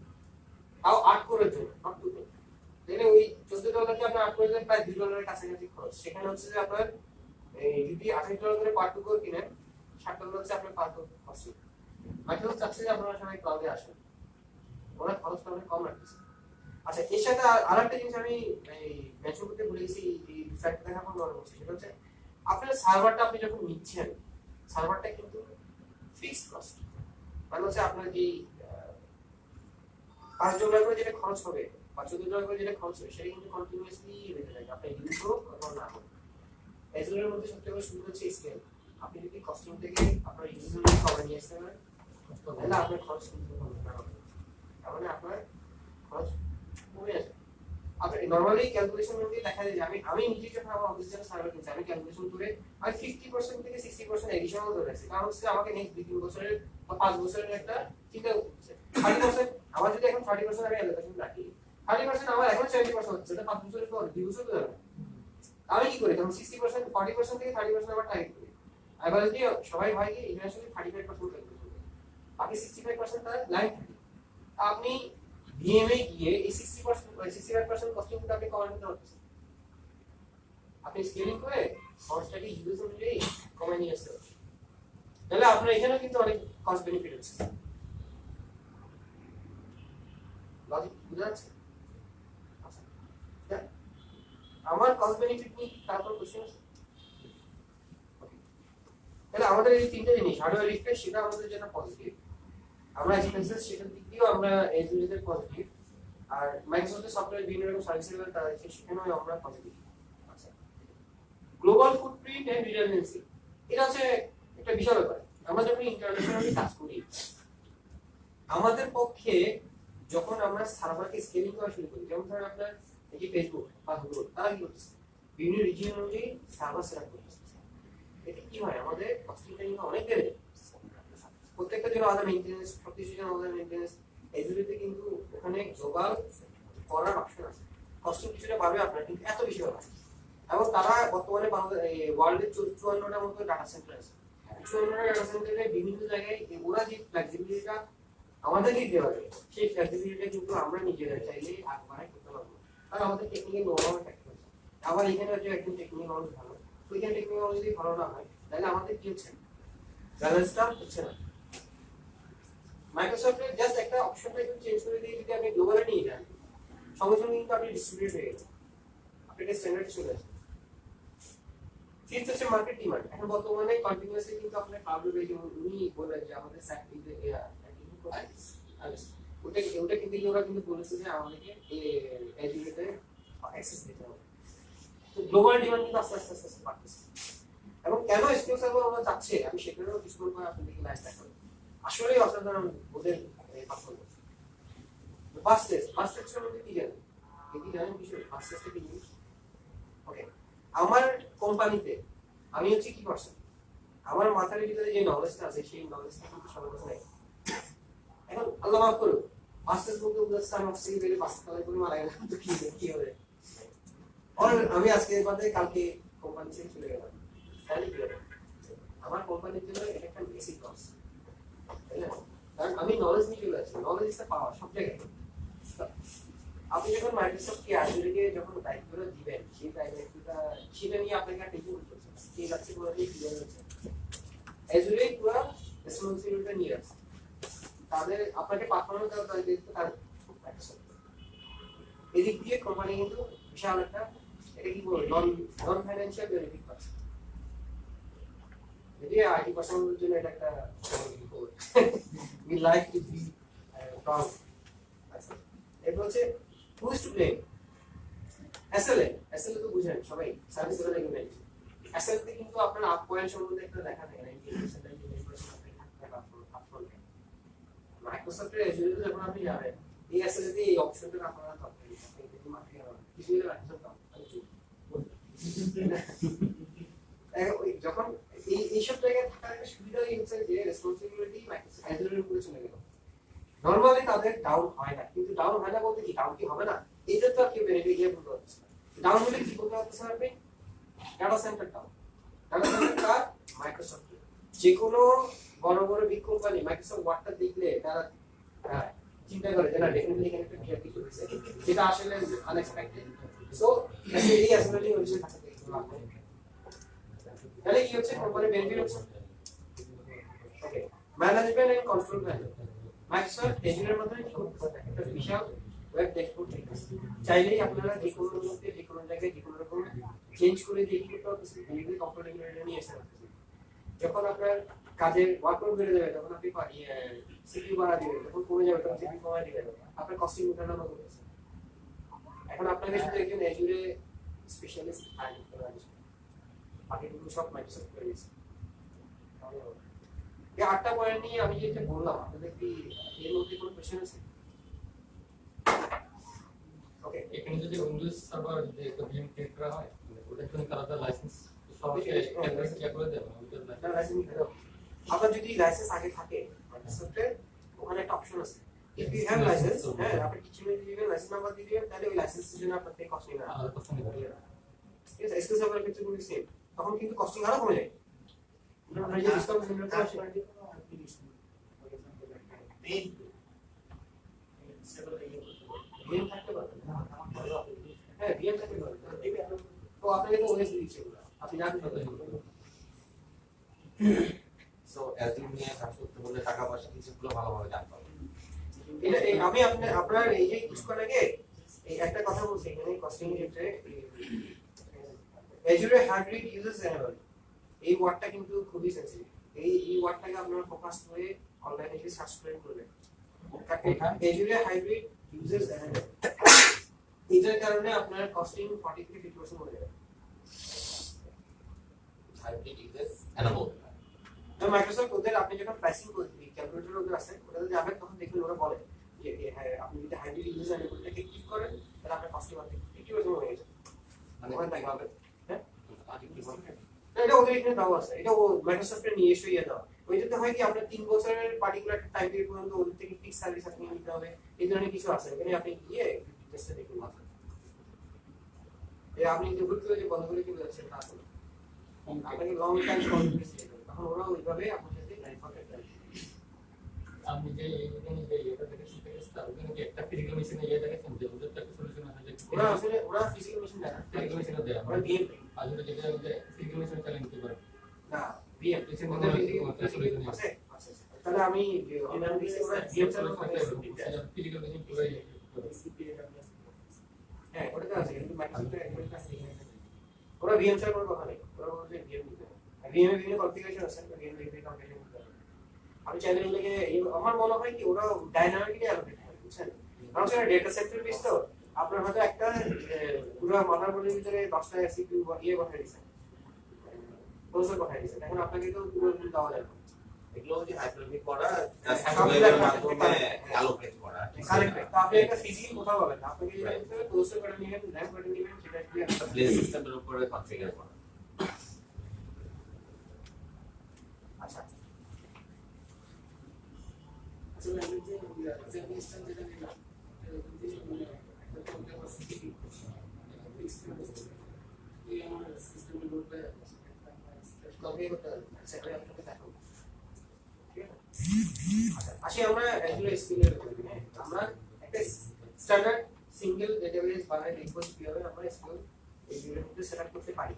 তাও 8 কোরের জন্য, নট 2 কোর। তাহলে ওই $14 আপনি 8 কোরের প্রায় $2 এর কাছাকাছি খরচ। সেখানে হচ্ছে যে আপনার যদি $28 করে পার টু কোর কিনেন, $60 হচ্ছে আপনার পার কোর কস্ট। মাইক্রোসফট চাচ্ছে যে আপনারা সবাই ক্লাউডে আসেন, ওরা খরচটা অনেক কম রাখতেছে। আচ্ছা, এর সাথে আরেকটা জিনিস আমি মেনশন করতে ভুলে গেছি, এই ফ্যাক্ট দেখার পর মনে হচ্ছে, সেটা হচ্ছে আপনার সার্ভারটা আপনি যখন নিচ্ছেন, সার্ভারটা কিন্তু ফিক্সড কস্ট, মানে হচ্ছে আপনার যে $5 করে যেটা খরচ হবে বা $14 করে যেটা খরচ হবে সেটা কিন্তু কন্টিনিউয়াসলি হতে থাকে, আপনি ইউজ করুন অথবা না করুন। এজুরের মধ্যে সবচেয়ে বড় সুবিধা হচ্ছে স্কেল। আপনি যদি কস্টিং থেকে আপনার ইউজের কভার নিয়ে আসতে পারেন তাহলে আপনার খরচ কিন্তু কমবে না, তার মানে আপনার খরচ কমে আসবে। আপনি নরমালি ক্যালকুলেশন করে দেখা যায় যে আমি নিজে যখন আমার অফিসিয়াল সার্ভার কিনছি, আমি ক্যালকুলেশন করে আমি 50% থেকে 60% এডিশনাল ধরে রাখছি, কারণ হচ্ছে আমাকে নেক্সট 2-3 বছরের বা 5 বছরের একটা চিন্তা করতে 30% আমার যদি এখন 30% আমি অ্যালোকেশন রাখি, 30% আমার এখন 70% হচ্ছে, এটা 5 বছরের পর 2 বছর তো যাবে। আমি কি করি তখন 60% 40% থেকে 30% আবার টার্গেট করি। এবার যদি সবাই ভাই কি ইন্টারন্যাশনালি 35% ক্যালকুলেট করি, বাকি 65% তার লাইন থাকে। আপনি ভিএমএ গিয়ে এই 65% কস্টিং কিন্তু আপনি কমাতে পারতেছেন। আপনি স্কেলিং করে খরচটাকে ইউজ অনুযায়ী কমায় নিয়ে আসতে পারছেন, তাহলে আপনার এখানেও কিন্তু অনেক কস্ট বেনিফিট হচ্ছে। লজিক বুঝা যাচ্ছে? আচ্ছা, আমার কস্ট বেনিফিট নিয়ে তারপর কোশ্চেন আছে। তাহলে আমাদের এই তিনটা জিনিস, হার্ডওয়্যার রিফ্রেশ সেটা আমাদের জন্য পজিটিভ, আমরা এক্সপেন্সেস সেটার দিক দিয়েও আমরা এজুরেদের পজিটিভ, আর মাইক্রোসফটের সফটওয়্যার বিভিন্ন রকম সার্ভিস লেভেল তারা দিচ্ছে, সেখানেও আমরা পজিটিভ। আচ্ছা, গ্লোবাল ফুটপ্রিন্ট এন্ড রিডান্ডেন্সি, এটা হচ্ছে একটা বিশাল ব্যাপার। আমরা যখন ইন্টারন্যাশনালি কাজ করি, আমাদের পক্ষে যখন আমরা সার্ভারকে স্কেলিং করা শুরু করি, যেমন ধরেন আপনার এই যে ফেসবুক বা গুগল, তারা কি করতেছে বিভিন্ন রিজিয়ন অনুযায়ী সার্ভার সেট আপ করতেছে। এতে কি হয়, আমাদের কস্টিংটা কিন্তু অনেক বেড়ে যায়। প্রত্যেকটা জন্য আলাদা মেইনটেনেন্স, প্রত্যেকটা জন্য আলাদা মেইনটেনেন্স, এগুলিতে কিন্তু ওখানে গ্লোবাল করার অপশন আছে। কস্টিং কিছুটা বাড়বে আপনার, কিন্তু এত বেশি হবে না। এবং তারা বর্তমানে ওয়ার্ল্ডের 54টা মতো ডাটা সেন্টার আছে। 54টা ডাটা সেন্টারে বিভিন্ন জায়গায় ওরা যে ফ্লেক্সিবিলিটিটা আমাদের দিতে পারে, সেই ফ্লেক্সিবিলিটিটা কিন্তু আমরা নিজেরা চাইলে আগ বাড়াই করতে পারবো। কারণ আমাদের টেকনিক্যাল নোলজ থাকতে হবে। আবার এখানে হচ্ছে একদম টেকনিক্যাল নলেজ ভালো, তো এখানে টেকনিক্যাল নলেজ যদি ভালো না হয়, তাহলে আমাদের কি হচ্ছে, ব্যালেন্সটা হচ্ছে না। মাইক্রোসফটের জাস্ট একটা অপশনটা একটু চেঞ্জ করে দিয়ে যদি আপনি গ্লোবালে নিয়ে যান, সঙ্গে সঙ্গে কিন্তু আপনি ডিস্ট্রিবিউট হয়ে গেছেন, আপনি একটা স্ট্যান্ডার্ড চলে আসে। ফিফথ হচ্ছে মার্কেট ডিমান্ড। এখন বর্তমানে কন্টিনিউয়াসলি কিন্তু আপনার ক্লাউড বেজ, উনি বলেন যে আমাদের স্যাক্টিতে ওটা কিন্তু ওরা কিন্তু বলেছে যে আমাদেরকে এজুকেটে অ্যাক্সেস দিতে হবে। তো গ্লোবাল ডিমান্ড কিন্তু আস্তে আস্তে আস্তে আস্তে বাড়তেছে। এবং কেন এসকিউ সার্ভার আমরা যাচ্ছে, আমি সেখানেও কিছু করে আপনাদেরকে লাইভ দেখাবো। আসলেই অসাধারণ ওদের পারফরম্যান্স। বাস টেস্টের মধ্যে কি জানেন, কি জানেন কিছু বাস টেস্টে কি জিনিস? ওকে, আমার কোম্পানিতে আমি হচ্ছে কি পারসন, আমার মাথার ভিতরে যে নলেজটা আছে সেই নলেজটা কিন্তু সবার কাছে নেই। এখন আল্লাহ মাফ করুন, বাস টেস্ট বলতে বুঝতে আমি অফিসে গেলে বাস চালাই করে মারা গেলাম, তো কি হবে? আমি আজকে বাদে কালকে কোম্পানি থেকে চলে গেলাম, তাহলে কি হবে? আমার কোম্পানির জন্য এটা একটা বেসিক লস, তাই না? কারণ আমি নলেজ নিয়ে চলে আসছি, নলেজ ইজ দ্য পাওয়ার সব জায়গায়। আপনি যখন মাইক্রোসফটকে আজুরিকে যখন দায়িত্বটা দিবেন, সেই দায়িত্বটা সেটা নিয়ে আপনাকে একটা টেকিং করতে হবে, ঠিক আছে? পুরো দিয়ে ক্লিয়ার হচ্ছে, আজুরি পুরো রেসপন্সিবিলিটি নিয়ে আছে, তাদের আপনাকে পাঠানোর দেওয়ার দায়িত্ব তার মাইক্রোসফট। এদিক দিয়ে কোম্পানি কিন্তু বিশাল একটা, এটা কি বলবো, নন ফাইন্যান্সিয়াল বেনিফিট পাচ্ছে। যদি আইটি পার্সনের জন্য এটা একটা we like to be proud. আচ্ছা, এরপর হচ্ছে who is to blame? SLA তো বুঝেন সবাই, সার্ভিস লেভেল এগ্রিমেন্ট। SLA তে কিন্তু আপনার আপ পয়েন্ট সম্বন্ধে একটা দেখা থাকে, 90% 99% আপনি থাকতে আপফ্রন্ট। মাইক্রোসফটের এজুরিতে যখন আপনি যাবেন, এই SLA তে এই অপশনটা আপনারা থাকবে, আপনি কিন্তু মাঠে যাবেন কিছু দিলে মাইক্রোসফট যখন এইসব জায়গায় থাকার একটা সুবিধা হচ্ছে যে রেসপন্সিবিলিটি মাইক্রোসফট এজুরির উপরে চলে গেল। নরমালি তাদের ডাউন হয় না, কিন্তু ডাউন হয় না বলতে কি, ডাউন কি হবে না, এটা তো আর কেউ বেনিফিট দিয়ে বলতে পারছে না। ডাউন হলে কি বলতে পারতেছেন আপনি? Data centre down. Data centre Microsoft, যে কোনো বড় বড় বিগ কোম্পানি মাইক্রোসফট ওয়ার্ডটা দেখলে তারা চিন্তা করে যে না ডেফিনেটলি এখানে একটা ক্রিয়া কিছু হয়েছে, যেটা আসলে আনএক্সপেক্টেড। সো এই অ্যাসেম্বলি হচ্ছে তাহলে কি হচ্ছে, কোম্পানি বেনিফিট হচ্ছে। Okay, management and control panel. Microsoft এজুরের মাধ্যমে কি করতে পারে, একটা বিশাল ওয়েব ড্যাশবোর্ড চাইলেই আপনারা যে কোনো মুহূর্তে যে কোনো জায়গায় যে কোনো রকম চেঞ্জ করে দিয়ে কি করতে পারতেছেন, নিজেদের কমফোর্টেবল এরিয়া নিয়ে আসতে পারতেছেন। যখন আপনার কাজের ওয়ার্কলোড বেড়ে যাবে, তখন আপনি সিপিইউ বাড়া দিবেন, যখন কমে যাবে তখন সিপিইউ কমায় দিবেন, আপনার কস্টিং উঠানো করতেছে। এখন আপনাকে শুধু একজন এজুরে স্পেশালিস্ট হায়ার করতে হবে, বাকিগুলো সব মাইক্রোসফট করে দিয়েছে। এই 8টা পয়েন্ট নিয়ে আমি যেটা বললাম, আপনাদের কি এর মধ্যে কোনো কোশ্চেন আছে? ওকে, এখানে যদি উইন্ডোজ সার্ভার যে একটা ভিএম ক্রিয়েট করা হয়, ওটার জন্য আলাদা লাইসেন্স সবাইকে চেক করে দেবেন, উইন্ডোজ লাইসেন্স নিতে হবে। আপনার যদি লাইসেন্স আগে থাকে মাইক্রোসফটের, ওখানে একটা অপশন আছে, ইফ ইউ হ্যাভ লাইসেন্স, হ্যাঁ আপনি কিছু দিয়ে দিবেন, লাইসেন্স নাম্বার দিয়ে দিবেন, তাহলে ওই লাইসেন্সের জন্য আপনার থেকে কস্ট নিবে না। ঠিক আছে, এসকিউ সার্ভারের ক্ষেত্রে পুরো সেম, তখন কিন্তু কস্টিং আরো কমে যায়। আমরা যে ডিসকাউন্ট সেন্টারটা আছে ভিএম থাকতে পারে, হ্যাঁ ভিএম থাকতে পারে, তো আপনাকে তো ওএস দিচ্ছে, আপনি জানেন তো। সো অ্যাজুর নিয়ে কাজ করতে হলে টাকা পয়সা কিছুগুলো ভালোভাবে জানতে হবে। এটা আমি আপনার এই যে কিছুক্ষণ আগে এই একটা কথা বলছি, এখানে কস্টিং এর ক্ষেত্রে Azure Hybrid Users General এই ওয়ার্ডটা কিন্তু খুবই সেনসিটিভ। এই ওয়ার্ডটাকে আপনারা ফোকাস করে অনলাইনে গিয়ে সার্চ করবেন। Azure Hybrid ইউজেস এটার কারণে আপনার কস্টিং 40 থেকে 50% হয়ে যাবে হাইব্রিড ইউজেস অ্যানাবল তো মাইক্রোসফট ওদের আপনি যখন প্রাইসিং করবেন ক্যালকুলেটর ওদের আছে ওটাতে যাবেন তখন দেখবেন ওরা বলে যে হ্যাঁ আপনি যদি হাইব্রিড ইউজ অ্যানাবলটাকে ক্লিক করেন তাহলে আপনার কস্টিং অর্ধেক 50% হয়ে যাবে মানে ওখানে কিভাবে হ্যাঁ আগে কিভাবে এটা ওদের এখানে দেওয়া আছে এটা ও মাইক্রোসফটের নিয়ে এসে ইয়ে দেওয়া ওইটাতে হয় কি আপনার 3 বছরের পার্টিকুলার টাইম পিরিয়ড পর্যন্ত ওদের থেকে ফিক্স সার্ভিস আপনি নিতে হবে এই ধরনের কিছু আছে এখানে আপনি গিয়ে টেস্টে দেখুন এই আপনি যে ভুল করে যে বন্ধ করে দিতে যাচ্ছেন তা আসলে আপনাকে লং টাইম কনফিডেন্স দিতে হবে তখন ওরা ওইভাবে আপনার সাথে লাইফ পার্টনার দেয় আপনি যে এখানে যে এটা থেকে শিখে গেছেন ওখানে কি একটা ফিজিক্যাল মেশিনে ইয়ে দেখেছেন যে ওদের একটা সলিউশন আছে যে ওরা আসলে ওরা ফিজিক্যাল মেশিন দেয় না ফিজিক্যাল মেশিনে দেয় ওরা বিএম আর যেটা যেটা যে ফিজিক্যাল মেশিনে চালিয়ে নিতে পারে না বিএম পিছনে ওদের ওরা ফিজিক্যাল আছে তাহলে আমি অনলাইন দিছি ওরা বিএম চালানো ফিজিক্যাল মেশিন পুরো হ্যাঁ ওটা তো আছে কিন্তু মাইক্রোসফটের একবার কাছে ওরা ভিএম ছাড়া কোনো কথা নেই ওরা বলছে ভিএম দিতে ভিএম এর বিভিন্ন কনফিগারেশন আছে ভিএম দিয়ে কনফিগারেশন করতে হবে আমি চাইলে এগুলোকে আমার মনে হয় কি ওরা ডাইনামিকলি অ্যালোকেট করে বুঝছেন কারণ সেটা ডেটা সেন্টার বেস তো আপনার হয়তো একটা পুরো মাদারবোর্ডের ভিতরে 10টা সিপিইউ ইয়ে বসাই দিয়েছেন প্রসেসর বসাই দিয়েছেন এখন আপনাকে তো পুরো দেওয়া যাবে না এগুলো হচ্ছে হাইপারবি করা জাস্ট হ্যাঁ, ওয়েবের মাধ্যমে অ্যালোকেট করা কারেক্ট তো আপনি একটা ফিজিক্যাল কোথাও পাবেন না আপনাকে যেটা করতে হবে প্রসেসর করে নেবেন র‍্যাম করে নেবেন সেটা কি একটা প্লে সিস্টেমের উপরে কনফিগার করা আচ্ছা আসি আমরা অ্যাজুর এসকিউএল আমরা একটা স্ট্যান্ডার্ড সিঙ্গেল ডেটাবেস বানাই দেখব কিভাবে আমরা এসকিউএল এর মধ্যে সেটআপ করতে পারি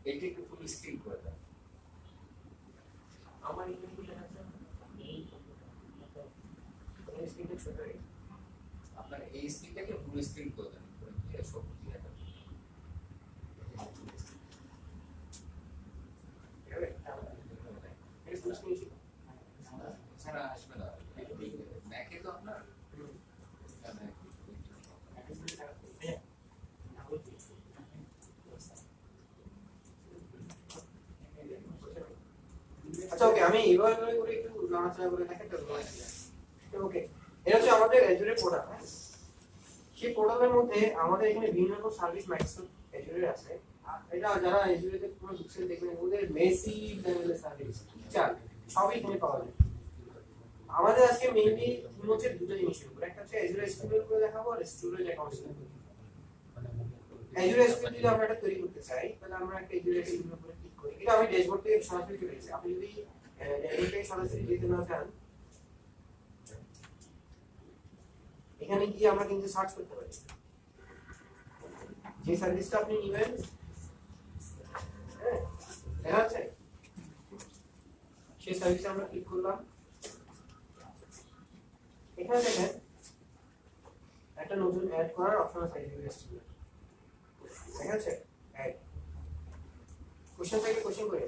এইটা একটু ফুল স্ক্রিন করে দেন আমার এখানে কি লেখা আছে এই স্ক্রিনটা ছোট হয়ে গেছে আপনার এই স্ক্রিনটাকে ফুল স্ক্রিন করে দেন করে দিয়ে সব কিছু দেখা যাবে। এই ফুল স্ক্রিন ছিল এছাড়া আসবে না ম্যাকে তো আপনার আচ্ছা ওকে আমি এইভাবে করে একটু নাড়াচাড়া করে দেখাতে পারবো ওকে এটা হচ্ছে আমাদের অ্যাজুরের প্রোডাক্ট হ্যাঁ সেই প্রোডাক্টের মধ্যে আমাদের এখানে বিভিন্ন রকম সার্ভিস মাইক্রোসফট অ্যাজুরে আছে এটা যারা অ্যাজুরেতে পুরো ঢুকছেন দেখবেন ওদের মেসি লেভেলের সার্ভিস চাল সবই এখানে পাওয়া যায় আমাদের আজকে মেইনলি হচ্ছে দুটো জিনিসের উপর একটা হচ্ছে অ্যাজুরে এসকিউএল করে দেখাবো আর স্টোরেজ অ্যাকাউন্টস অ্যাজুরে এসকিউএল যদি আমরা এটা তৈরি করতে চাই তাহলে আমরা একটা অ্যাজুরে এসকিউএল উপরে ক্লিক করি এটা আমি ড্যাশবোর্ড থেকে সরাসরি চলে গেছি আপনি যদি ড্যাশবোর্ড থেকে সরাসরি যেতে না চান এখানে গিয়ে আমরা কিন্তু সার্চ করতে পারি যে সার্ভিসটা আপনি নেবেন হ্যাঁ দেখা যাচ্ছে সেই সার্ভিসে আমরা ক্লিক করলাম এখানে দেখেন একটা নতুন অ্যাড করার অপশন আছে ইউএসটি দেখা যাচ্ছে অ্যাড কোশ্চেন থেকে কোশ্চেন করে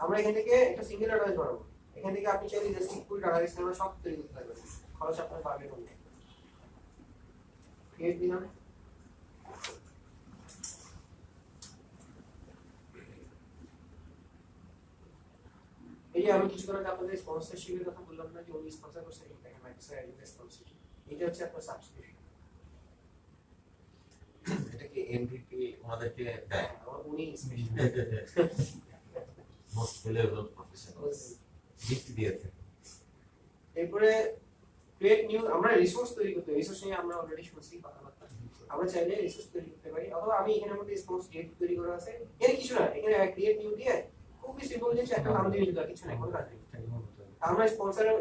আমরা এখান থেকে একটা সিঙ্গেল ডাটাবেস বানাবো এখান থেকে আপনি চাইলে জাস্ট ফুল ডাটাবেস আমরা সব তৈরি করতে পারবেন খরচ আপনার পাবে কোনটা ক্রিয়েট দিলাম এই যে আমি কিছুক্ষণ আগে আপনাদের স্পন্সরশিপের কথা বললাম না যে উনি স্পন্সর করছে দেখেন মাইক্রোসফট এর স্পন্সরশিপ এটা হচ্ছে আপনার সাবস্ক্রিপশন এটা কি এমভিপি ওনাদেরকে দেয় উনি special most valuable professional gift দিয়েছে এরপরে ক্রিয়েট নিউ আমরা রিসোর্স তৈরি করতে রিসোর্স নিয়ে আমরা অলরেডি শুনছি কথাবার্তা আমরা চাইলে রিসোর্স তৈরি করতে পারি অথবা আমি এখানের মধ্যে রেসপন্স ডেট তৈরি করা আছে এর কিছু না এখানে ক্রিয়েট নিউ দিয়ে খুবই সিম্পল জিনিস একটা নাম দিয়ে দিতে কিছু না কোনো কাজ নেই আমরা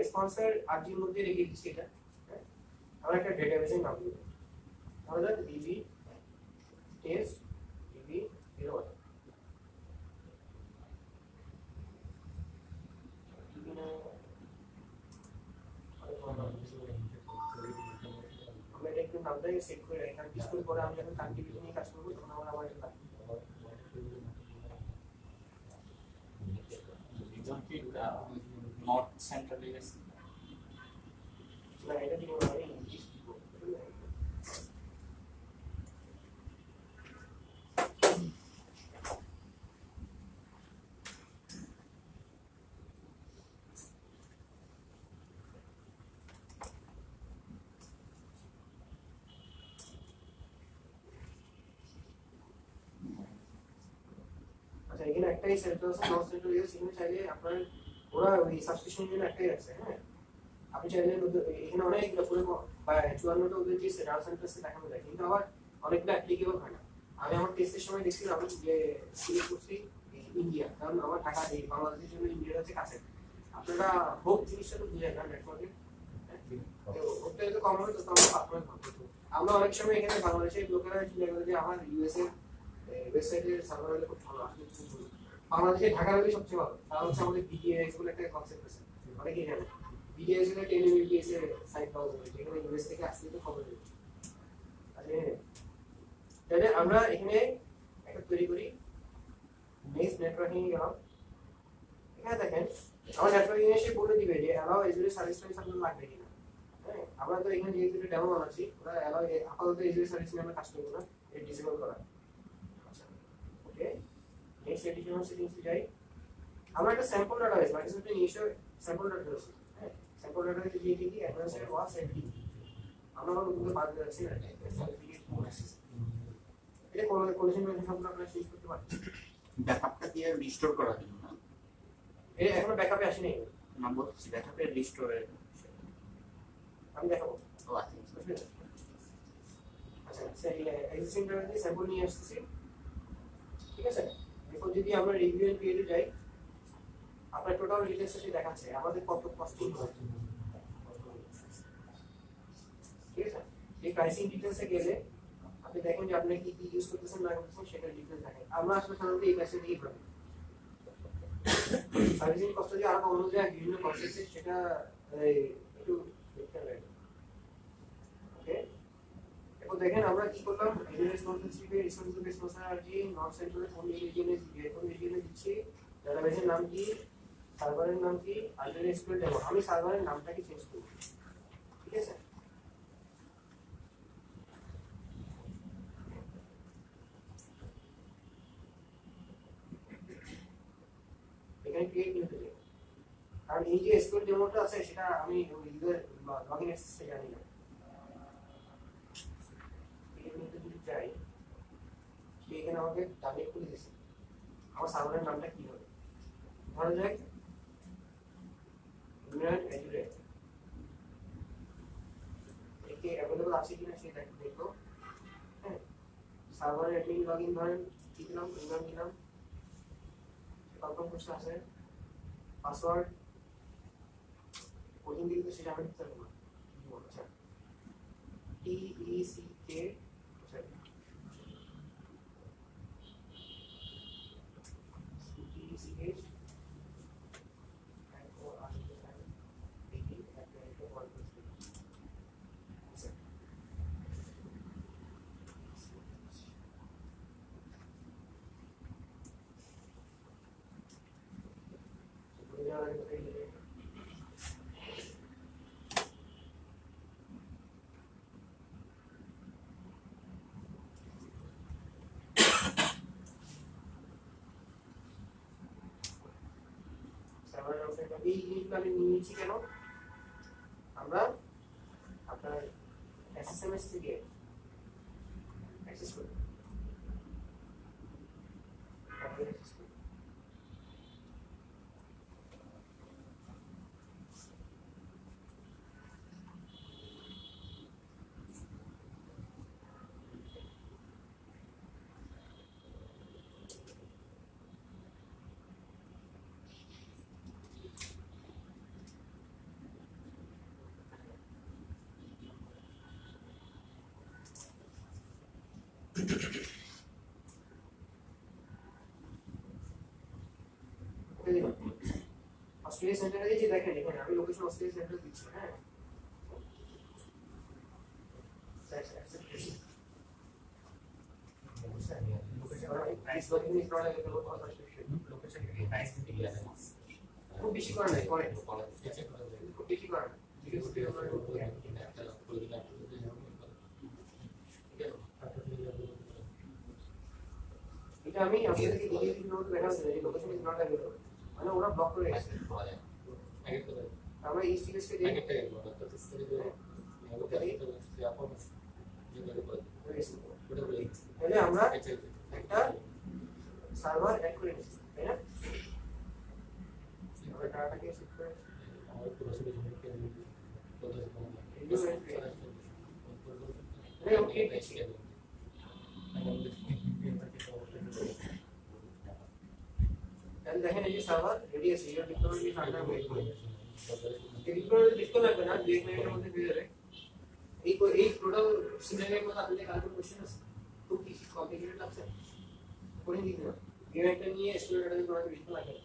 স্পন্সর আরজির মধ্যে রেখে দিচ্ছি এটা আমরা একটা ডেটাবেসের নাম দিব আমাদের ডিবি টেস্ট ডিবি 01 নামটাকে সেট করে রাখি, কারণ কিছুক্ষণ পরে আমি যখন কানেক্টিভিটি নিয়ে কাজ করবো তখন আমার এটা লাগবে। রিজন কি নর্থ সেন্ট্রালি গেছে না এটা দিব না, আমি ইংলিশ দিব। আচ্ছা এখানে একটাই সেন্টার আছে, নর্থ সেন্ট্রাল ইউএস, এখানে চাইলে আপনার ওরা ওই সাবস্ক্রিপশন জন্য একটাই আছে। হ্যাঁ আপনি চাইলে এখানে অনেকগুলো পুরো 54টা ওদের যে ডাটা সেন্টার আছে দেখানো যায়, কিন্তু আবার অনেকগুলো অ্যাপ্লিকেবল হয় না। আমি আমার টেস্টের সময় দেখছিলাম যে সিলেক্ট করছি ইন্ডিয়া, কারণ আমার ঢাকা এই বাংলাদেশের জন্য ইন্ডিয়ার হচ্ছে কাছে। আপনারা হোক জিনিসটা তো বুঝেন না নেটওয়ার্কে, তো ওটা যদি কম হয় তো আমরা আপনার আমরা অনেক সময় এখানে বাংলাদেশের লোকেরা চিন্তা করে যে আমার ইউএস এর ওয়েবসাইটের সার্ভার হলে খুব ভালো। আসলে বাংলাদেশে ঢাকা হলে সবচেয়ে ভালো, কারণ হচ্ছে আমাদের বিডিএস বলে একটা কনসেপ্ট আছে, অনেকেই জানে। বিডিএস এর 10 এমবিপিএস এর সাইট পাওয়া যাবে, যেখানে ইউএস থেকে আসলে তো খবর দেবে। তাহলে আমরা এখানে একটা তৈরি করি, নেক্সট নেটওয়ার্কিং এ গেলাম। এখানে দেখেন আমার নেটওয়ার্কিং এসে বলে দিবে যে অ্যালাউ এজুরি সার্ভিস লাইন আপনার লাগবে কিনা। হ্যাঁ আমরা তো এখানে যেহেতু ডেমো বানাচ্ছি, ওরা অ্যালাউ আপাতত এজুরি সার্ভিস লাইনে কাজ করবে না, এটা ডিসেবল করা। আচ্ছা ওকে, নেক্সট এডিশনাল সেটিংসে যাই। আমরা একটা স্যাম্পল ডাটাবেস মাইক্রোসফট এর নিজস্ব স্যাম্পল ডাটাবেস, হ্যাঁ স্যাম্পল ডাটাবেসে দিয়ে দেখি অ্যাডভান্সড ওয়াস এন্ড আমরা ওগুলো বাদ দিয়ে রাখছি না, এটা কোলেশন ম্যানেজমেন্ট সম্পর্কে আপনারা শেষ করতে পারেন। ব্যাকআপটা দিয়ে রিস্টোর করার জন্য না, এটা এখনো ব্যাকআপে আসেনি, না বলছি ব্যাকআপে রিস্টোরের আমি দেখাবো। ও আচ্ছা আচ্ছা সেই এক্সিস্টিং ডাটাবেসে স্যাম্পল নিয়ে আসতেছি, ঠিক আছে। এখন যদি আমরা রিভিউ এন্ড পিরিয়ডে যাই, আপনার টোটাল ডিটেইলস এসে দেখাচ্ছে আমাদের কত কস্টিং হয়, ঠিক আছে। এই প্রাইসিং ডিটেইলসে গেলে আপনি দেখেন যে আপনি কি কি ইউজ করতেছেন না করতেছেন সেটা ডিটেইলস দেখেন। আমরা আসলে সাধারণত এই প্রাইসে দিয়েই পাবো। সার্ভিসিং কস্ট যদি আরো অন্য জায়গায় বিভিন্ন কনসেপ্টে সেটা একটু দেখতে হবে। ওকে এখন দেখেন আমরা কি করলাম, responsibility resource base methodology north সেন্ট্রালে কোন রিজিয়নে দিচ্ছি, ডাটাবেসের নাম কি, সার্ভারের নাম কি, আলটারনেট এসকিউএল ডেমো। আমি সার্ভারের নামটাকে চেঞ্জ করব, ঠিক আছে। এখানে ক্রিয়েট নিতে দেব, কারণ এই যে এসকিউএল ডেমোটা আছে সেটা আমি ইউজার লগইন অ্যাক্সেসে জানি না। ক্রিয়েট নিতে যদি চাই, এখানে আমাকে টার্গেট করে দিয়েছে আমার সার্ভারের নামটা কি হবে। ধরা যাক ইউনিয়ন এজুরে, একে অ্যাভেলেবল আছে কিনা সেটা দেখবো। হ্যাঁ সার্ভার অ্যাডমিন লগইন ধরেন কি দিলাম, ইউজার দিলাম, কনফার্ম করতে আছে, পাসওয়ার্ড কোডিং দিলে সেটা আমি দিতে পারবো না। আচ্ছা TECK, আচ্ছা TECH এই জিনিসগুলো আমি নিয়েছি কেন, আমরা আপনার এসএসএমএস থেকে অ্যাক্সেস করি, অস্ট্রেলিয়া সেন্টারে যে দেখেন এখানে আমি লোকেশন অস্ট্রেলিয়া সেন্টার দিচ্ছি। হ্যাঁ খুব বেশি করে নাই করে খুব বেশি করে না এটা আমি আপনাদেরকে ডিটেইলস নোট দেখাচ্ছি যে লোকেশন ইজ নট अवेलेबल মানে ওরা ব্লক করে গেছে আমরা এই সিরিজকে দেখি তাহলে আমরা একটা সার্ভার অ্যাড করে নিচ্ছি তাই না আমরা ডাটাকে শিফট করে ওকে তাহলে দেখেন এই যে সার্ভার রেডি আছে your deployment is under way deployment লিখতে লাগবে না 2 মিনিটের মধ্যে হয়ে যাবে এই টোটাল সিনারিওর মধ্যে আপনাদের কার কোনো কোশ্চেন আছে খুব কি কমপ্লিকেটেড লাগছে করে দিন না ইভেন্টটা নিয়ে স্টুডেন্ট ডাটা দিয়ে তোমাকে বেশি লাগে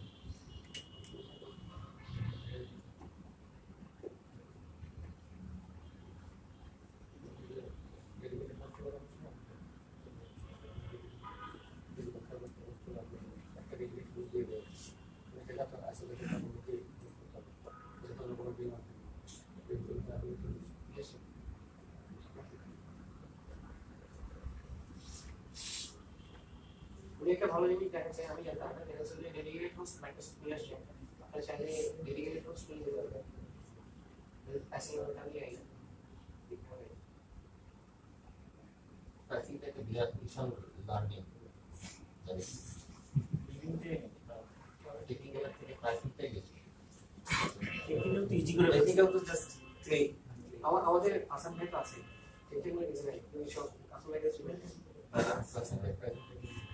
উনি একটা ভালো জিনিস দেখা যায় আমি জানতাম না দেখা যাচ্ছে ডেডিকেটেড হোস্ট মাইক্রোসফট নিয়ে আসছে আপনারা চাইলে ডেডিকেটেড হোস্ট নিয়ে যেতে পারবেন প্যাসিং হবে খালি আই প্রাইসিং একটা বিরাট বিশাল লার্নিং টেকনিক্যাল থেকে প্রাইসিংটাই গেছে টেকনিক্যাল তো ইজি করে টেকনিক্যাল তো জাস্ট এই আমাদের আসাম ভাই তো আছে টেকনিক্যাল কিছু নাই তুমি সব আসাম ভাই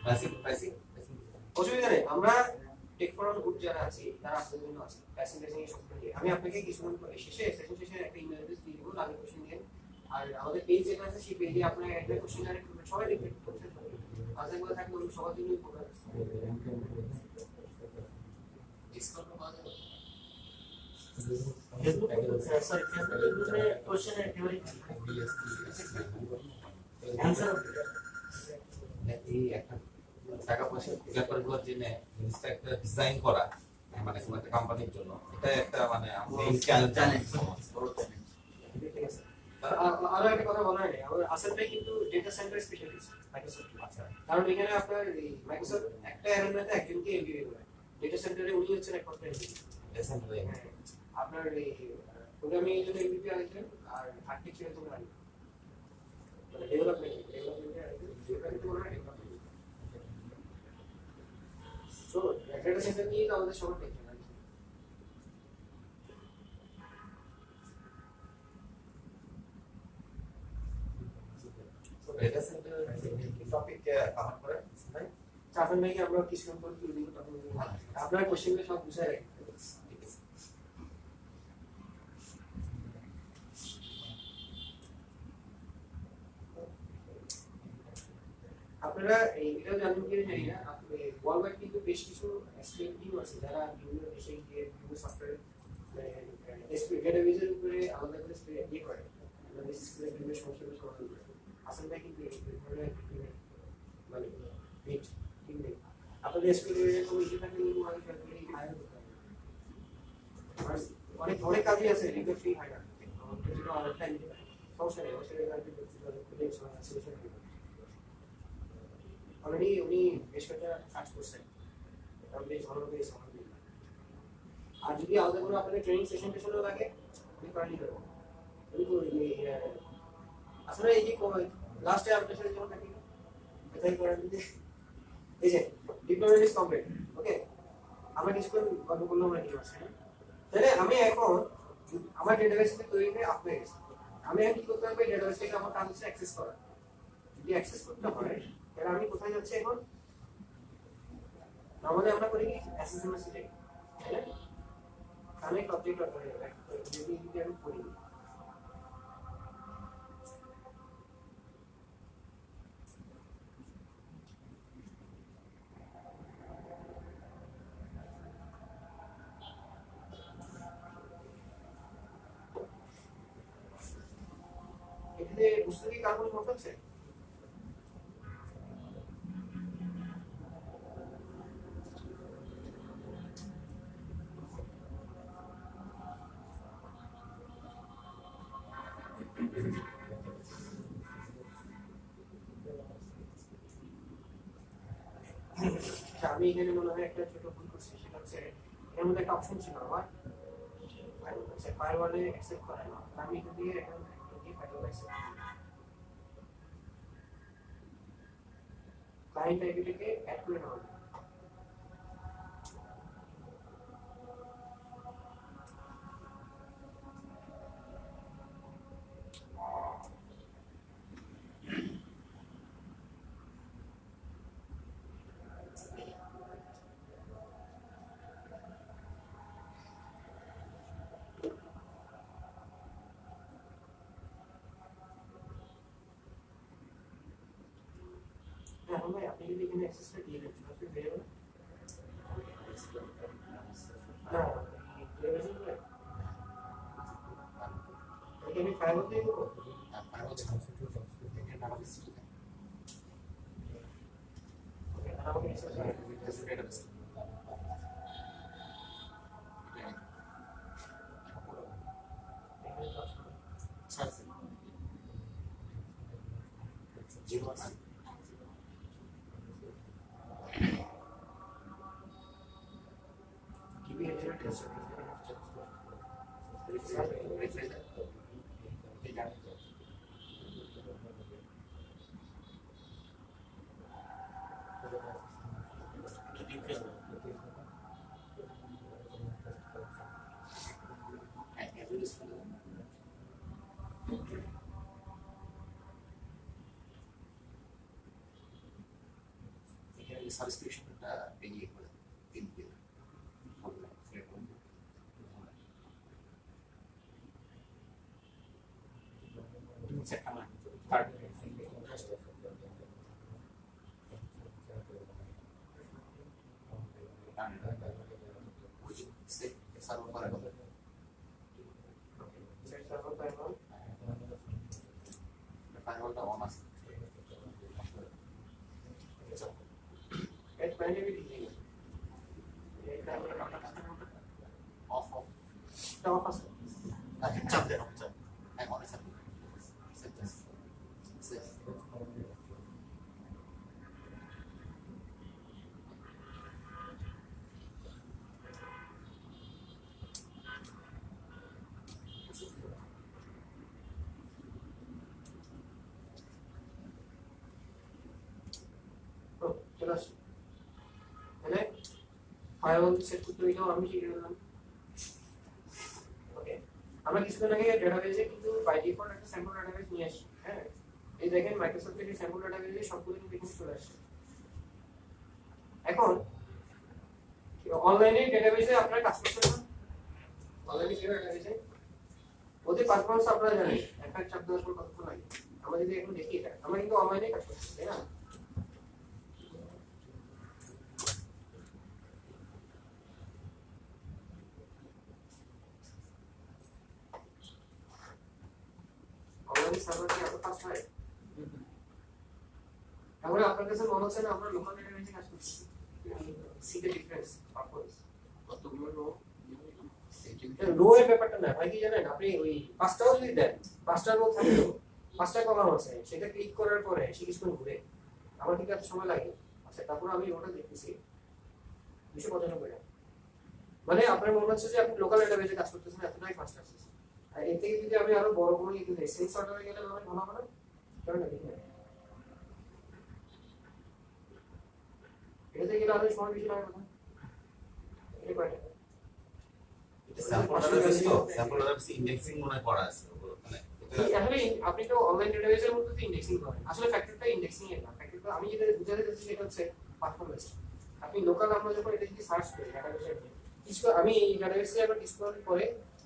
কাছে প্রাইসিং অসুবিধা নেই আমরা টেক ফর অল গ্রুপ যারা আছি তারা আপনাদের জন্য আছে প্যাসেঞ্জার এর সবটা দিয়ে আমি আপনাকে কিছুক্ষণ পরে শেষে সেশন শেষে একটা ইমেল অ্যাড্রেস দিয়ে দেবো আগে কোশ্চেন দিন আর আমাদের পেজ যেটা আছে সেই পেজে আপনার একটা কোশ্চেন আর সবাই রিপ্লাই করতে পারবে আজকে থাকলে আমি সবার জন্য উপকার ডিসকাউন্ট পাওয়া যাবে ফেসবুক সরি ফেসবুক গ্রুপে কোশ্চেন একেবারে অ্যানসার এই একটা টাকা পয়সা ব্যাপারগুলোর জন্য জিনিসটা একটা ডিজাইন করা মানে কোনো একটা কোম্পানির জন্য এটা একটা মানে মেইন চ্যালেঞ্জ বড় চ্যালেঞ্জ আরো একটা কথা বলা হয় আমার আসল ভাই কিন্তু ডেটা সেন্টার স্পেশালিস্ট মাইক্রোসফট আছে কারণ এখানে আপনার এই মাইক্রোসফট একটা এরিয়াতে একজনকে এমবিএ করে ডেটা সেন্টারে উনি হচ্ছেন একমাত্র এমবিএ আপনার এই প্রোগ্রামিং এর জন্য এমবিএ আছেন আর আর্টিফিশিয়াল জন্য আছেন মানে ডেভেলপমেন্টে আরেকজন তো ওরা সো ডেটা সেন্টার নিয়ে আমাদের সবার টেনশন আছে ডেটা সেন্টার টপিক কভার করে ভাই চাপেন ভাইকে আমরা কিছুক্ষণ পর তুলে দিব তখন আপনার কোশ্চেনগুলো সব বুঝাই রাখবেন ঠিক আছে আপনারা এটাও জানবেন কি জানি না আপনি ওয়ার্ল্ড ওয়াইড কিন্তু বেশ কিছু এক্সপেরিয়েন্স টিম আছে যারা বিভিন্ন দেশে গিয়ে বিভিন্ন সফটওয়্যার ডেটাবেজের উপরে আলাদা করে ইয়ে করে বেসিস করে বিভিন্ন সমস্যাগুলো সমাধান করে আসলে ভাই কিন্তু এই ধরনের মানে বেট টিম নেই আপনাদের এক্সপেরিয়েন্সের কোনো ইস্যু থাকলে কিন্তু আগে ফ্যাক্টরি হায়ার করতে হবে অনেক অনেক কাজই আছে যেগুলো ফ্রি হয় না আমাদের জন্য অনেক টাইম সমস্যা নেই সলিউশন অলরেডি উনি বেশ কয়েকটা কাজ করছেন আমি বেশ ভালোভাবে সমাধান দিই আর যদি আলাদা কোনো আপনাদের ট্রেনিং সেশন টেশনও লাগে উনি করে নিতে পারবেন উনি আসলে এই যে লাস্টে আপনার সাথে যেমন থাকি কোথায় করেন এই যে ডিপ্লোমেন্ট ইজ কমপ্লিট ওকে আমরা কিছুক্ষণ গল্প করলাম আমরা কি আছে তাহলে আমি এখন আমার ডেটাবেসটা তৈরি হয়ে আপ হয়ে গেছে আমি এখন কি করতে হবে ডেটাবেসটাকে আমার কাজ হচ্ছে অ্যাক্সেস করা যদি অ্যাক্সেস করতে হয় তাহলে আমি কোথায় যাচ্ছি এখন নরমালি আমরা করি কি এসএসএমএস এ তাই না কানেক্ট অবজেক্ট যদি আমি করি এখানে বুঝতে কি কার কোনো প্রবলেম আছে? আমি এখানে মনে হয় একটা ছোট ভুল করছি, সেটা হচ্ছে এর মধ্যে একটা অপশন ছিল আমার ফায়ারওয়ালে অ্যাকসেপ্ট করা না, আমি এখান থেকে এখন ফায়ারওয়াল অ্যাকসেপ্ট ক্লায়েন্ট আইডিটাকে অ্যাড করে নেওয়া যায়। এখন ভাই আপনি যদি এখানে অ্যাক্সেসটা দিয়ে দেন আপনি বের হবে না এখানে ফায়ারওয়াল দিয়ে দেবো। আমাকে সাবস্ক্রিপশনটা বেরিয়ে করে তিন দিন সার্ভ করার কথা ফায়ারওয়ালটা অন আছে অফ অফ চাপ দেন চাপ হ্যাঁ অন আছে চলে আসো তাহলে ফায়ারওয়াল সেট করতে হইলেও আমি শিখে গেলাম। ওকে আমরা কিছুদিন আগে ডেটাবেজে কিন্তু বাই ডিফল্ট একটা স্যাম্পল ডেটাবেজ নিয়ে আসি। হ্যাঁ এই দেখেন মাইক্রোসফট এর স্যাম্পল ডেটাবেজে সবগুলো কিন্তু এখানে চলে আসে। এখন অনলাইনে ডেটাবেজে আপনারা কাজ করছেন না, অনলাইনে ডেটাবেজে ওদের পারফরম্যান্স আপনারা জানেন একটা চাপ দেওয়ার পর কতক্ষণ লাগে। আমরা যদি এখন দেখি এটা আমরা কিন্তু অনলাইনে কাজ করছি তাই না? অনলাইনে সার্ভার কি এত ফাস্ট হয়? তাহলে আপনার কাছে মনে হচ্ছে না আমরা লোকাল ডেটাবেজে কাজ করছি? সি দ্য ডিফারেন্স পারফরম্যান্স কতগুলো লো এর ব্যাপারটা না ভাই, কি জানেন আপনি ওই পাঁচটাও যদি দেন পাঁচটার মধ্যে থাকলো পাঁচটা কলাম আছে সেটা ক্লিক করার পরে সে কিছুক্ষণ ঘুরে আমার ঠিক এত সময় লাগে। আচ্ছা তারপর আমি ওটা দেখতেছি 295 টাকা, মানে আপনার মনে হচ্ছে যে আপনি লোকাল ডেটাবেজে কাজ করতেছেন এতটাই ফাস্ট আছে। আর এর থেকে যদি আমি আরো বড় কোনো ইয়ে সেন্স অর্ডারে গেলে আমার ভালো হবে না? কারণ দেখুন এটাতে গেলে আরো সময় বেশি লাগে না। এই কয়টা স্যাম্পল ডাটাবেস তো স্যাম্পল ডাটাবেস ইন্ডেক্সিং মনে হয় করা আছে মানে আসলে আপনি তো অনলাইন ডেটাবেসের মধ্যে তো ইন্ডেক্সিং করেন, আসলে ফ্যাক্টরটা ইন্ডেক্সিং এর না, ফ্যাক্টরটা আমি যেটা বুঝাতে চাচ্ছি সেটা হচ্ছে পারফরম্যান্স। আপনি লোকাল আমরা যখন এটা যদি সার্চ করি ডেটাবেসে কিছু আমি এই ডেটাবেসে আবার ডিসপ্লে করে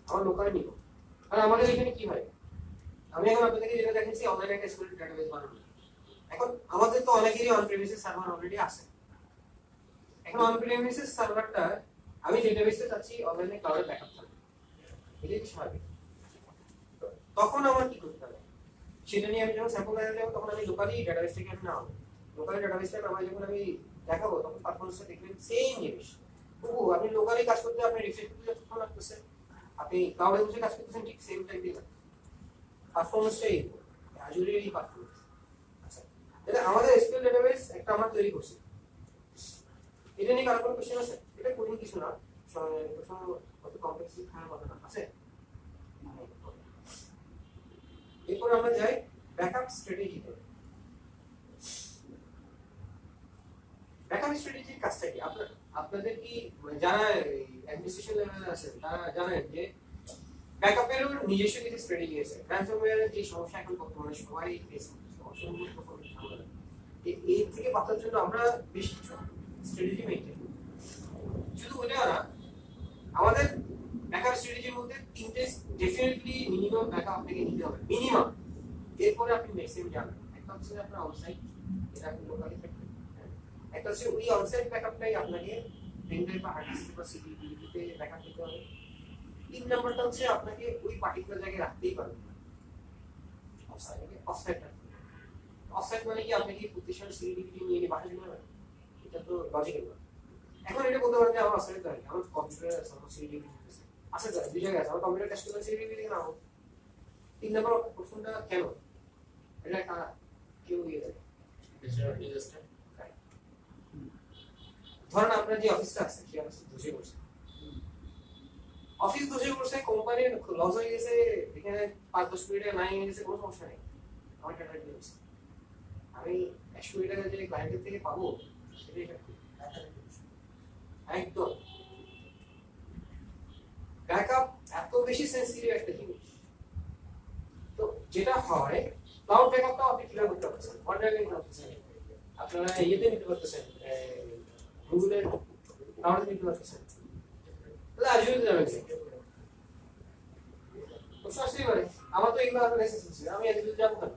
আমার লোকালে নিব, আর আমাদের এখানে কি হয় আমি এখন আপনাদেরকে যেটা দেখাচ্ছি অনলাইনে একটা স্কুল ডেটাবেস বানানো। এখন আমাদের তো অনেকেরই অন প্রেমিসেস সার্ভার অলরেডি আছে। এখন অন প্রেমিসেস সার্ভারটা আমি ডেটাবেসে চাচ্ছি অনলাইনে ক্লাউডে ব্যাকআপ থাকবে, এটাই স্বাভাবিক। তখন আমার কি করতে হবে সেটা নিয়ে আমি যখন স্যাম্পল দেখাতে যাবো তখন আমি লোকালি ডাটাবেস থেকে আমি নামাবো, লোকালি ডাটাবেস থেকে নামাই যখন আমি দেখাবো তখন পারফরমেন্সটা দেখবেন সেম জিনিস। তবু আপনি লোকালি কাজ করতে আপনি রিফ্রেশ করতে যতক্ষণ লাগতেছে, আপনি ক্লাউডে বসে কাজ করতেছেন ঠিক সেম টাইপই লাগবে, পারফরমেন্সটাই আজুরি পারফরমেন্স। আচ্ছা, তাহলে আমাদের এসকিউএল ডাটাবেস একটা আমরা তৈরি করছি, এটা নিয়ে কারো কোনো কোশ্চেন আছে? এটা কঠিন কিছু না, অত কমপ্লেক্স খারাপ কথা না, আছে? এরপর আমরা যাই ব্যাকআপ স্ট্র্যাটেজিতে। ব্যাকআপ স্ট্র্যাটেজির কাজটা কি? আপনাদের কি যারা অ্যাডমিনিস্ট্রেশন লেভেলে আছেন তারা জানেন যে ব্যাকআপেরও নিজস্ব কিছু স্ট্র্যাটেজি আছে। ট্রান্সফরমারের যে সমস্যা এখন বর্তমানে সবাই ফেস করছে, এর থেকে বাঁচার জন্য আমরা বেশ কিছু স্ট্র্যাটেজি মেনটেন করি। শুধু ওটা না, আমাদের ব্যাকআপ স্ট্র্যাটেজির মধ্যে তিনটে ডেফিনেটলি মিনিমাম ব্যাকআপ আপনাকে নিতে হবে, মিনিমাম। এরপরে আপনি ম্যাক্সিমাম যাবেন। একটা হচ্ছে আপনার অনসাইট, এটা আপনি লোকালি থাকবেন। একটা হচ্ছে ওই অনসাইট ব্যাকআপটাই আপনাকে পেনড্রাইভ বা হার্ড ডিস্ক বা সিডিতে ব্যাকআপ দিতে হবে। 3 নাম্বারটা হচ্ছে আপনাকে ওই পার্টিকুলার জায়গায় রাখতেই পারবেন না, অফসাইট রাখতে। অফসাইট মানে কি আপনি কি প্রতিষ্ঠান সিডিটি নিয়ে বাসা চলে যাবেন? এটা তো লজিক্যাল না। এখন এটা বলতে পারেন যে আমার অফসাইট দরকার, আমার কম্পিউটারে আছে, আমার সিডিটি আছে, আচ্ছা স্যার দুই জায়গায় আছে, আমার কম্পিউটার টেস্ট করে সিডিটি দিকে নাও। 3 নাম্বার প্রশ্নটা কেন? এটা কেউ দিয়ে দেয়। ধরেন আপনার যে অফিসটা আছে সেই অফিসে বসে বসে অফিস বসে বসে কোম্পানির লস হয়ে গেছে, এখানে 5-10 কোটি টাকা নাই হয়ে গেছে, কোনো সমস্যা নেই, আমার টাকা দিয়ে দিচ্ছে, আমি 100 কোটি টাকা যে ক্লায়েন্টের থেকে পাবো সেটাই একদম। ব্যাকআপ এত বেশি সেন্সিটিভ একটা জিনিস। তো যেটা হয়, ক্লাউড ব্যাকআপটাও আপনি কিভাবে করতে পারছেন, অনলাইনে নিতে পারছেন, আপনারা ইয়েতে নিতে পারতেছেন, গুগলের ক্লাউডে নিতে পারতেছেন, তাহলে আজুরিতে যাবেন। প্রশ্ন আসতেই পারে, আমার তো এগুলো আপনার নেসেসারি ছিল, আমি এজুরিতে যাবো কেন?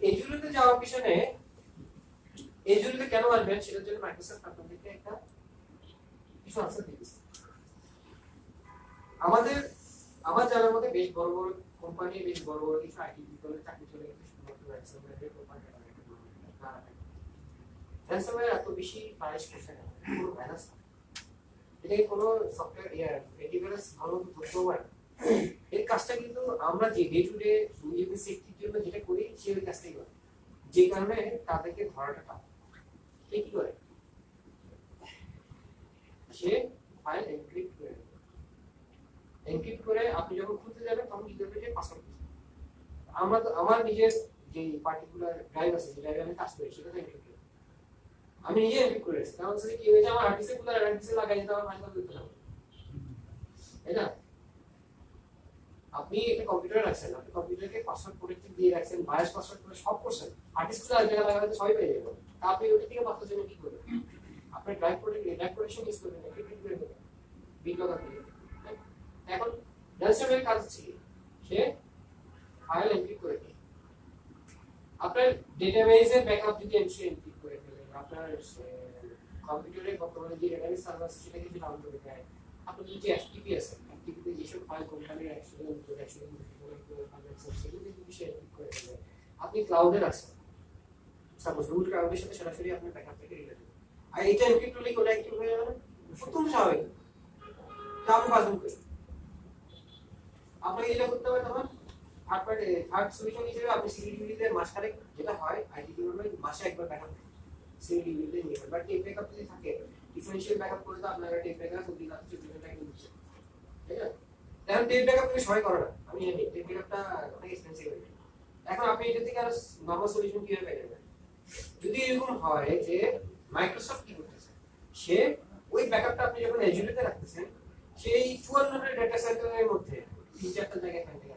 এজুরিতে যাওয়ার পিছনে, এজুরিতে কেন আসবেন সেটার জন্য মাইক্রোসফট আপনাদেরকে একটা কিছু আনসার দিয়েছে। আমার জানার মধ্যে বেশ বড় বড় কোম্পানি, বেশ বড় বড় কিছু আইটি বিপ্লবের চাকরি চলে গেছে শুধুমাত্র র্যানসমওয়্যারের কোম্পানি। র্যানসমওয়্যার এত বেশি পারিশ করছে না, কোনো ভাইরাস না, এটা কোনো সফটওয়্যার অ্যান্টিভাইরাস ভালো ধরতে পারে। এর কাজটা কিন্তু আমরা যে ডে টু ডে নিজেদের সেফটির জন্য যেটা করি সে ওই কাজটাই করে, যে কারণে তাদেরকে ধরাটা টাফ। সে কি করে? সে ফাইল এনক্রিপ্ট করে, এনক্রিপ্ট করে আপনি যখন খুলতে যাবেন তখন কি করবে, যে পাসওয়ার্ড দিবেন। আমরা তো আমার নিজের যে পার্টিকুলার ড্রাইভ আছে, যে ড্রাইভে আমি কাজ করি সেটা তো এনক্রিপ্ট করি, আমি নিজে এনক্রিপ্ট করেছি। কারণ সেটা কি হয়েছে, আমার হার্ড ডিস্কে খুলে হার্ড ডিস্কে লাগাই দিতে আমার ফাইল করতে হবে, তাই না? আপনি একটা কম্পিউটারে রাখছেন, আপনি কম্পিউটারকে পাসওয়ার্ড প্রোটেক্টেড দিয়ে রাখছেন, বায়াস পাসওয়ার্ড করে সব করছেন, হার্ড ডিস্ক খুলে জায়গা লাগাতে সবাই পেয়ে যাবে। তা আপনি ওটা থেকে বাঁচার জন্য কি করবেন? আপনি ড্রাইভ প্রোটেকশন ইউজ করবেন, এনক্রিপ্ট করে দেবেন বিগ লগার দিয়ে। এখন র্যানসমওয়্যার কাজ হচ্ছে সে ফাইল এনক্রিপ্ট করে দেয়, আপনার ডেটাবেসের ব্যাকআপ যদি এনক্রিপ্ট করে ফেলেন, আপনার কম্পিউটারে বর্তমানে যে ডেটাবেস সার্ভার আছে সেটাকে যদি ডাউন করে দেয়, আপনার যে এফটিপি আছে, এফটিপিতে যেসব ফাইল কোম্পানির অ্যাকচুয়ালি সেগুলো যদি সে এনক্রিপ্ট করে ফেলে, আপনি ক্লাউডে রাখছেন, সাপোজ রুট ক্লাউডের সাথে সরাসরি আপনার ব্যাকআপ থেকে রিলেটেড, আর এটা এনক্রিপ্ট হলে ওটা এনক্রিপ্ট হয়ে যাবে না, প্রথম স্বাভাবিক। তা আপনি বাজুন করি আপনাকে যেটা করতে হবে, তখন থার্ড সলিউশন হিসেবে আপনি সিকিউরিটিতে মাসখানেক যেটা হয় আইটি ডিপার্টমেন্ট মাসে একবার ব্যাকআপ সিকিউরিটিতে নিয়ে যাবে। বাট টেপ ব্যাকআপ যদি থাকে, ডিফারেন্সিয়াল ব্যাকআপ করে তো আপনারা টেপ ব্যাকআপ প্রতি রাতে 24 ঘন্টা কিন্তু দিচ্ছে, তাই না? এখন টেপ ব্যাকআপ তুমি সবাই করে না, আমি জানি টেপ ব্যাকআপটা অনেক এক্সপেন্সিভ হয়ে যায়। এখন আপনি এটা থেকে আর নরমাল সলিউশন কিভাবে পেয়ে যাবেন? যদি এরকম হয় যে মাইক্রোসফট কি করতেছে, সে ওই ব্যাকআপটা আপনি যখন এজুরিতে রাখতেছেন, সেই 5400 ডেটা সেন্টারের মধ্যে 3-4টা জায়গায় ফাইল থাকে।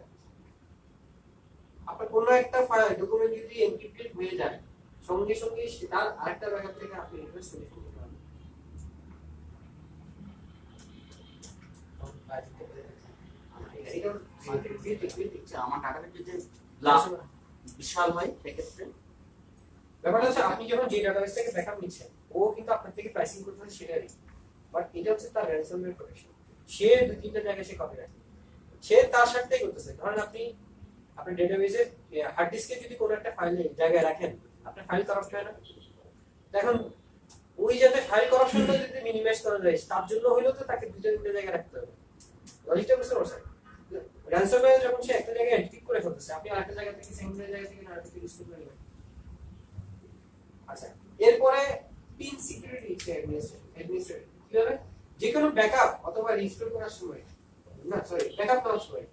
আপনার কোনো একটা ডকুমেন্ট যদি এনক্রিপ্টেড হয়ে যায়, সঙ্গে সঙ্গে তার আরেকটা ব্যাকআপ থেকে আপনি এটা সলিউশন করতে পারবেন। এটা আমার টাকাটা যদি লাভ বিশাল হয় সেক্ষেত্রে ব্যাপারটা হচ্ছে আপনি যখন যে ডাটাবেস থেকে ব্যাকআপ নিচ্ছেন, ও কিন্তু আপনার থেকে প্রাইসিং করতেছে সেটাই, বাট এটা হচ্ছে তার র্যানসমওয়্যার প্রোটেকশন। সে 2-3টা জায়গায় সে কপি রাখে, সে তার সাথেই করতেছে। ধরেন আপনি আপনি ডেটাবেসে হার্ড ডিস্কে যদি কোনো একটা ফাইল জায়গায় রাখেন, আপনার ফাইল করাপ্ট হয় না? এখন ওই যাতে ফাইল করাপশনটা যদি মিনিমাইজ করা যায়, তার জন্য হইলেও তো তাকে দুটো তিনটে জায়গায় রাখতে হবে। লজিকটা বুঝতে পারছেন? র্যানসমওয়্যার যখন সে একটা জায়গায় এনক্রিপ্ট করে ফেলতেছে, আপনি আরেকটা জায়গা থেকে সেকেন্ডারি জায়গা থেকে আরেকটা রিস্টোর করে নেবেন। আচ্ছা, এরপরে পিন সিকিউরিটি অ্যাডমিনিস্ট্রেটর কিভাবে যে কোনো ব্যাকআপ অথবা রিস্টোর করার সময়, না সরি ব্যাকআপ করার সময়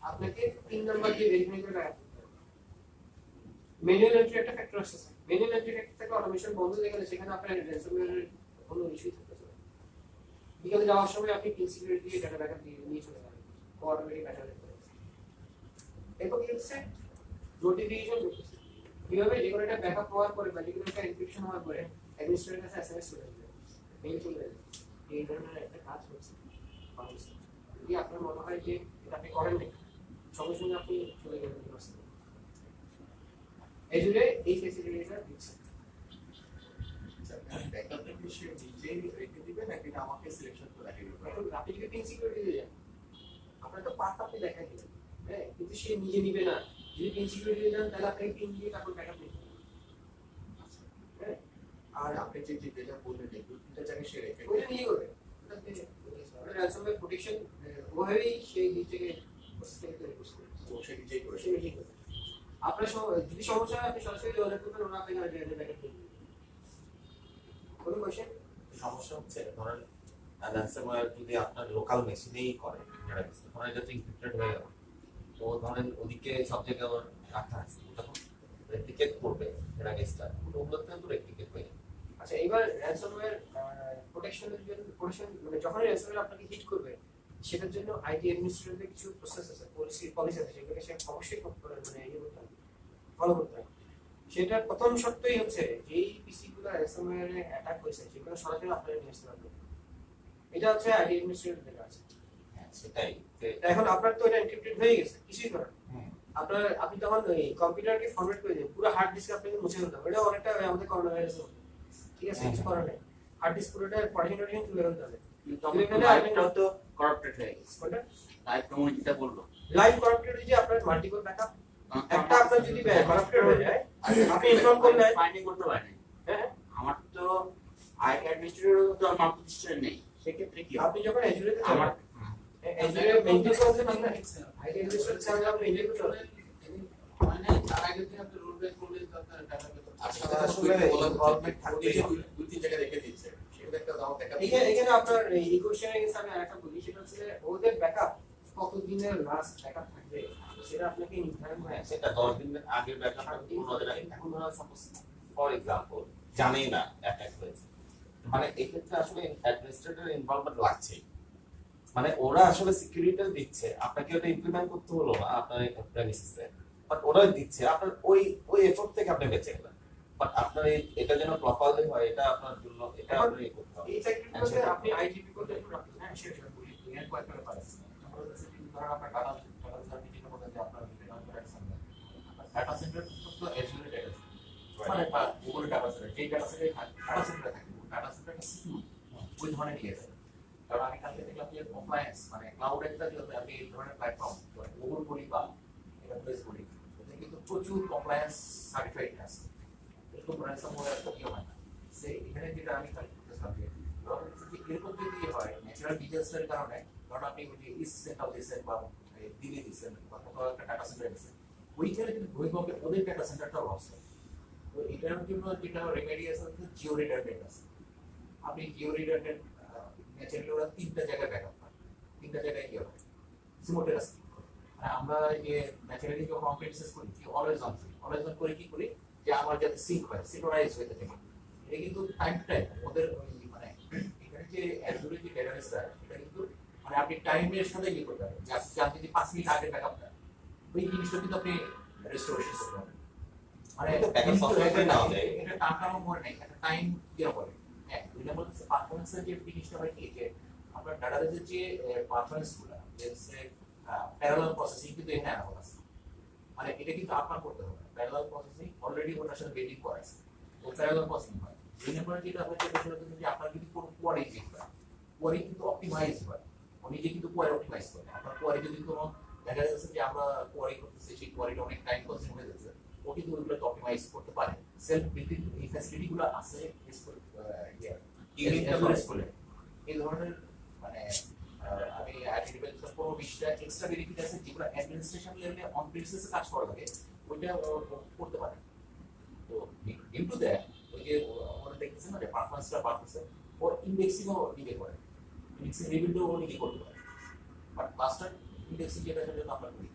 আপনাকে পিন নাম্বার দিয়ে ভেরিফাই করে ব্যাকআপ করতে হবে। ম্যানুয়াল এন্ট্রি একটা ফ্যাক্টর আছে। ম্যানুয়াল এন্ট্রি ফ্যাক্টর থেকে অটোমেশন বন্ধ হয়ে গেলে সেখানে আপনার র্যানসমওয়্যারের কোনো ইস্যু থাকতে পারে। বিকালে যাওয়ার সময় আপনি পিন সিকিউরিটি দিয়ে ডাটা ব্যাকআপ দিয়ে নিয়ে চলে যাবেন, অটোমেটিক ব্যাকআপ করে। এরপর কি হচ্ছে, নোটিফিকেশন করতেছে কিভাবে যে কোনো একটা ব্যাকআপ হওয়ার পরে বা যে কোনো একটা এনক্রিপশন হওয়ার পরে অ্যাডমিনিস্ট্রেটরের কাছে এসএমএস চলে যাবে, মেইল চলে যাবে, এই ধরনের একটা কাজ হচ্ছে। যদি আপনার মনে হয় যে এটা আপনি করেন না, সঙ্গে সঙ্গে আপনি চলে যাবেন ইউনিভার্সিটি। এই জন্য এই ফেসিলিটিটা দিচ্ছে। ব্যাকআপটা কি সে নিজেই রেখে দিবে নাকি না আমাকে সিলেকশন করে রেখে দিবে? এখন আপনি যদি পিন সিকিউরিটি দিয়ে যান, আপনার তো পার্ট আপনি দেখাই দিবেন, হ্যাঁ, কিন্তু সে নিজে নিবে না। যদি পিন সিকিউরিটি দিয়ে যান তাহলে আপনাকে পিন দিয়ে তারপর ব্যাকআপ নিতে হবে। হ্যাঁ, আর আপনি যে যে ডেটা বললেন এই দুটো জায়গায় সে রেখে ওইটা নিয়ে করবে, ওটাতে র্যানসমওয়্যার প্রোটেকশন ওভাবেই সেই জিনিসটাকে প্রসেস থেকে তৈরি করছে। তো সে নিজেই করে সে নিজেই করবে। আপনার যদি সমস্যা হয় আপনি সরাসরি যোগাযোগ করবেন, ওরা আপনাকে ব্যাকআপ দিবে। কোনো কোয়েশ্চেন? সমস্যা হচ্ছে ধরেন র্যানসমওয়্যার যদি আপনার লোকাল মেশিনেই করে ডেটাবেস, ধরেন এটা তো এনক্রিপ্টেড হয়ে গেল, তো ধরেন ওদিকে সব জায়গায় আবার রাখা আছে, তখন রেপ্লিকেট করবে ডেটাবেসটা, ওগুলো তো রেপ্লিকেট হয়ে যাবে। আচ্ছা, এবার র্যানসমওয়্যার প্রোটেকশনের জন্য মানে যখন র্যানসমওয়্যার আপনাকে হিট করবে, সেটার জন্য আইটি অ্যাডমিনিস্ট্রেটরের কিছু প্রসেস আছে, পলিসি আছে, সেগুলোকে সে অবশ্যই মানে ইয়ে করতে হবে, ফলো করতে হবে। সেটার প্রথম শর্তই হচ্ছে যেই পিসি গুলো র্যানসমওয়্যারে অ্যাটাক হয়েছে সেগুলো সরাসরি আপনারা নিয়ে আসতে পারবেন। এটা হচ্ছে আইটি অ্যাডমিনিস্ট্রেটরের কাজ। হ্যাঁ সেটাই। এখন আপনার তো এটা এনক্রিপ্টেড হয়ে গেছে, কিছুই করার নেই। হুম। আপনি তখন ওই কম্পিউটারকে ফরম্যাট করে দিন, পুরো হার্ড ডিস্ক আপনাকে মুছে ফেলতে হবে। এটা অনেকটা আমাদের করোনা ভাইরাসের মতো, ঠিক আছে? কিছু করার নেই, হার্ড ডিস্ক পুরোটা পড়াশোনা তুলে ফেলতে হবে। লাইভটাও তো করাপ্টেড হয়ে গেছে। কোনটা লাইভ কমিউনিটিটা বললো লাইভ করাপ্টেড হয়ে যে আপনার মাল্টিপল ব্যাকআপ, একটা আপনার যদি করাপ্টেড হয়ে যায় আপনি ইনফর্ম করলেন, ফাইন্ডিং করতে পারেনি। হ্যাঁ, আমার তো আইটি অ্যাডমিনিস্ট্রেটর তো আমার প্রতিষ্ঠান নেই, সেক্ষেত্রে কি হবে? আপনি যখন এজুরে আমার এজুরে মেইনটেইন করতে পারবেন, আইটি অ্যাডমিনিস্ট্রেটর চাইলে আপনি মেইনটেইন করতে পারবেন। মানে তার আগে থেকে আপনি রুল ব্রেক করলে তার টাকা পেতে আসলে ইনভলভমেন্ট থাকবে। দুই তিন জায়গায় রেখে দিচ্ছে, সেটা একটা দাও দেখা এখানে আপনার এই কোশ্চেনে গেছে, আমি আরেকটা বলি, সেটা হচ্ছে ওদের ব্যাকআপ কতদিনের লাস্ট ব্যাকআপ থাকবে সেটা আপনাকে নির্ধারণ করে। হ্যাঁ, সেটা 10 দিন আগের ব্যাকআপটা 15 দিন আগে এখন ধরা সাপোজ ফর এক্সাম্পল জানেই না অ্যাটাক হয়েছে, মানে এক্ষেত্রে আসলে অ্যাডমিনিস্ট্রেটর ইনভলভমেন্ট লাগছে, মানে ওরা আসলে সিকিউরিটি দিচ্ছে, আপনাকে ওটা ইমপ্লিমেন্ট করতে হলো না আপনার প্রেমিসিসে, বাট ওরা দিচ্ছে, আপনার ওই এফোর্ট থেকে আপনি বেঁচে গেলেন। বাট আপনার এটা যেন প্রপারলি হয়, এটা আপনার জন্য এটা আপনার করতে হবে। এই সেক্টরগুলোতে আপনি আইটিপি কোড একটু রাখবেন, হ্যাঁ সেটা বলি এর কয়েকটা ব্যাপার আছে। আমরা হচ্ছে ধরেন আপনার ডাটা সেন্টার যেটা বলে যে আপনার ডাটা সেন্টার তো এজুরে ডাটা মানে গুগল ডাটা সেন্টার, যেই ডাটা সেন্টারে ডাটা সেন্টারে থাকে ডাটা সেন্টারটা সিকিউর ওই ধরনের নিয়ে যায়। কারণ আমি কালকে দেখলাম যে কমপ্লায়েন্স মানে ক্লাউড একটা যেটা আমি এই ধরনের প্ল্যাটফর্ম গুগল বলি বা এডব্লিউএস বলি, এটা কিন্তু প্রচুর কমপ্লায়েন্স সার্টিফাইড আছে, এরকম র্যানসমওয়্যার একটা ইয়ে হয় না। সে এখানে যেটা আমি কাজ করতেছিলাম যে এরকম যদি হয় ন্যাচারাল ডিজাস্টারের কারণে, ধরুন আপনি যে ইস্ট সেন্ট্রাল দিচ্ছেন বা দিল্লি দিচ্ছেন বা কোথাও একটা ডাটা সেন্টার দিচ্ছেন, ওইখানে কিন্তু ভূমিকম্পে ওদের ডাটা সেন্টারটা লস হয়। তো এটার জন্য যেটা রেমেডি আছে জিও রিডান্ডেন্ট আছে। আপনি জিও রিডান্ডেন্ট ন্যাচারালি ওরা তিনটা জায়গায় ব্যাকআপ পান, তিনটা জায়গায় কি হয় সিমultaneous। মানে আমরা যে ন্যাচারালি যখন অপারেশন করি কি অলওয়েজ অন করে কি করি যে আমার যাতে সিঙ্ক হয়, সিনক্রোনাইজ হয়ে থাকে। এটা কিন্তু টাইম টু টাইম ওদের মানে এখানে যে অ্যাজুরে যে ডেটাবেসটা এটা কিন্তু মানে আপনি টাইমের সাথে কি করতে পারেন, যে আপনি জানতে যে 5 মিনিট আগে ব্যাকআপ দেন, ওই জিনিসটা কিন্তু আপনি রেস্টোরেশন করতে পারেন। মানে এটা backup software নেওয়া যায়। এটা টাকাও মনে নেই, একটা টাইম দিয়ে পড়ে। হ্যাঁ, দুই নম্বর হচ্ছে পারফরম্যান্সের যে জিনিসটা হয় কি যে আপনার ডাটাবেসের যে পারফরম্যান্সগুলো যে প্যারালাল প্রসেসিং কিন্তু এখানে অ্যানাবল আছে। মানে এটা কিন্তু আপনার করতে হবে, প্যারালাল প্রসেসিং অলরেডি ওটার সাথে বেডিং করা আছে, ও প্যারালাল প্রসেসিং হয়। দুই নম্বর যেটা হচ্ছে বিষয়টা হচ্ছে যে আপনার যদি কোনো কোয়ারি চেক হয়, কোয়ারি কিন্তু অপটিমাইজ হয়, ও নিজে কিন্তু কোয়ারি অপটিমাইজ করে। আপনার কোয়ারি যদি কোনো দেখা যাচ্ছে যে আমরা কোয়ারি করতেছি, সেই কোয়ারিটা অনেক টাইম কনজিউম হয়ে যাচ্ছে, ও কিন্তু ওইগুলো অপটিমাইজ করতে পারে। সেলফ বিল্ডিং এই ফ্যাসিলিটি গুলো আছে স্কুলে। এই ধরনের মানে আমি আইডেন্টিফাই করতে 15-20টা এক্সট্রা বেনিফিট আছে যেগুলো অ্যাডমিনিস্ট্রেশন লেভেলে অন প্রিন্সেসে কাজ করা লাগে, ওইটা করতে পারে। তো ইনটু দ্যাট ওই যে আমরা দেখতেছি না যে পারফরম্যান্সটা বাড়তেছে, ওর ইন্ডেক্সিংও নিজে করে, ইন্ডেক্সিং রিবিল্ডও ও নিজে করতে পারে। বাট মাস্টার ইন্ডেক্সিং যেটা সেটা জন্য আমরা করি,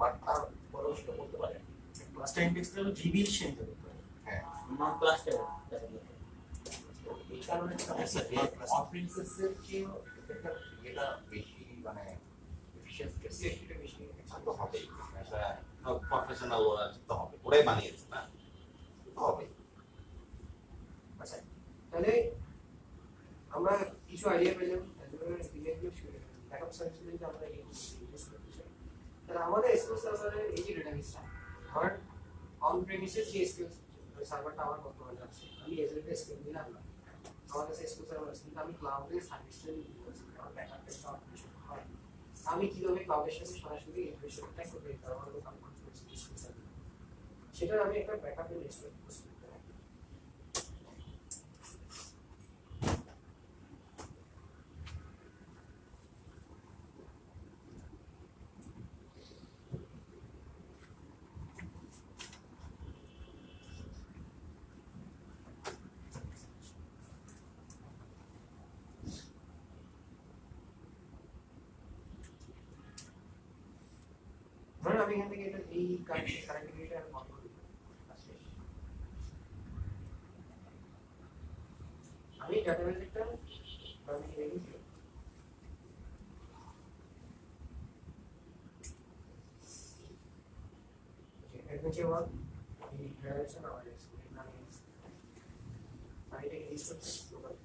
বাট তার পরেও সেটা করতে পারে। ক্লাস্টার ইন্ডেক্সটা হলো জিবি সেন্ড করতে পারে। হ্যাঁ, নন ক্লাস্টার এই কারণে অন প্রিন্সেসের চেয়ে এটা বেশি মানে এফিশিয়েন্সি বেশি তো হবে, একটা প্রফেশনাল ওরা তো হবে, ওরাই বানিয়েছে না, তো হবে। আচ্ছা, তাহলে আমরা কিছু আইডিয়া পেলাম ব্যাকআপ সার্ভিস যদি আমরা ইউজ করতে চাই, তাহলে আমাদের এসকিউএল সার্ভারের এই যে ডেটাবেসটা আমার অন প্রেমিসেস যে এসকিউএল সার্ভারটা আমার বর্তমানে আছে, আমি এজেন্টে এসকিউএল দিলাম না, আমার কাছে এসকিউএল সার্ভার আছে, কিন্তু আমি ক্লাউডে সার্ভিসটা ইউজ করছি, আমার ব্যাকআপটা অপারেশন হয়, আমি কিভাবে ক্লাউডের সাথে সরাসরি ইন্টারফেসটা করতে পারি, আমার কোনো কাম করতে পারছি এসকিউএল সার্ভার, সেটা আমি একটা ব্যাকআপে এক্সপেক্ট করছি। ধরুন আমি এখান থেকে এটা এই কানেক্টিভিটিটা আমি বন্ধ করে দিলাম, আমি ডাটাবেস একটা আমি রেডি করি, অ্যাডভেঞ্চার ওয়ান এই ডাটাবেসটা নাও আছে, আমি এটাকে রিস্টোর করতে পারি।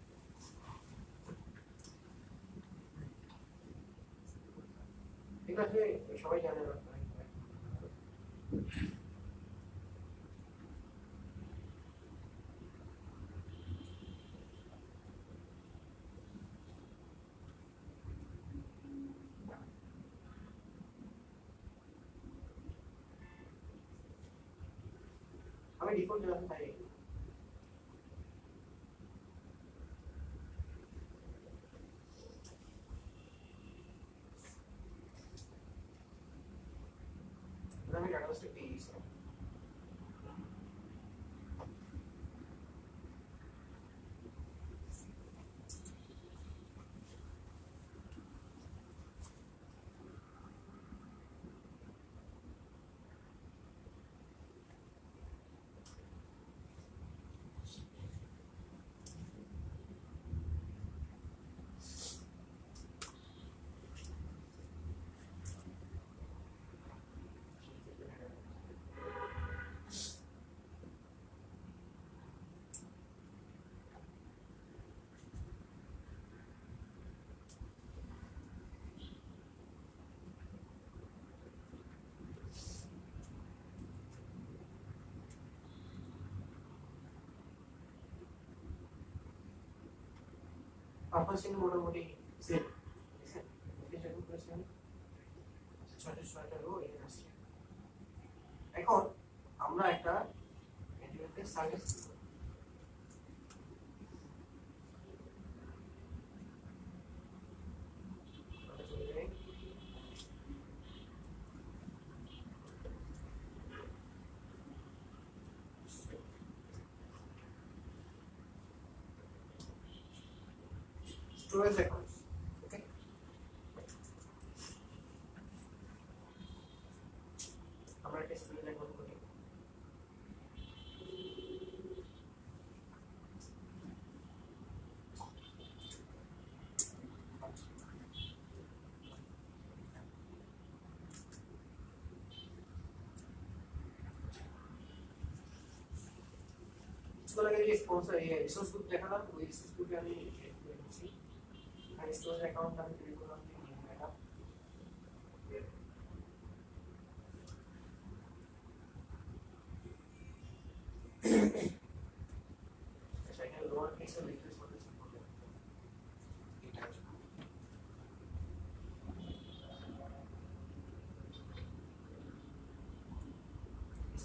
ঠিক আছে, সবাই জানে না আমি ডিফল্ট জানি তাই আমি ডাটাবেসটা পেয়ে গেছি। পারফরম্যান্স মোটামুটি সেম, এখন আমরা একটা সার্ভিস storage accounts. Okay. আমরা একটা স্টুডেন্ট অ্যাকাউন্ট করি, इसको लगे कि स्पॉन्सर ये रिसोर्स ग्रुप देखा था, वही रिसोर्स ग्रुप पे हमें and storage account আমি তৈরি করলাম যে নিউ এটা সেখানে লোয়ার কেসে রিপ্লেস করতে হবে এটা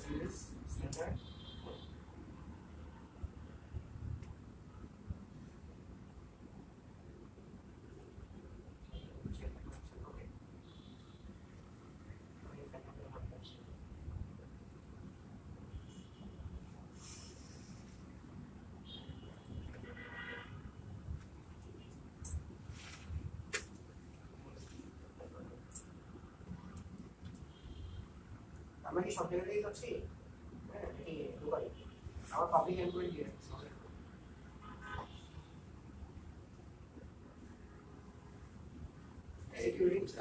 series standard okay. আমরা কি সব জায়গাতেই যাচ্ছি? হ্যাঁ, এই দোকানে আমার পাবলিক এনকোয়ারি দিয়ে রাখছি। সিকিউরিটি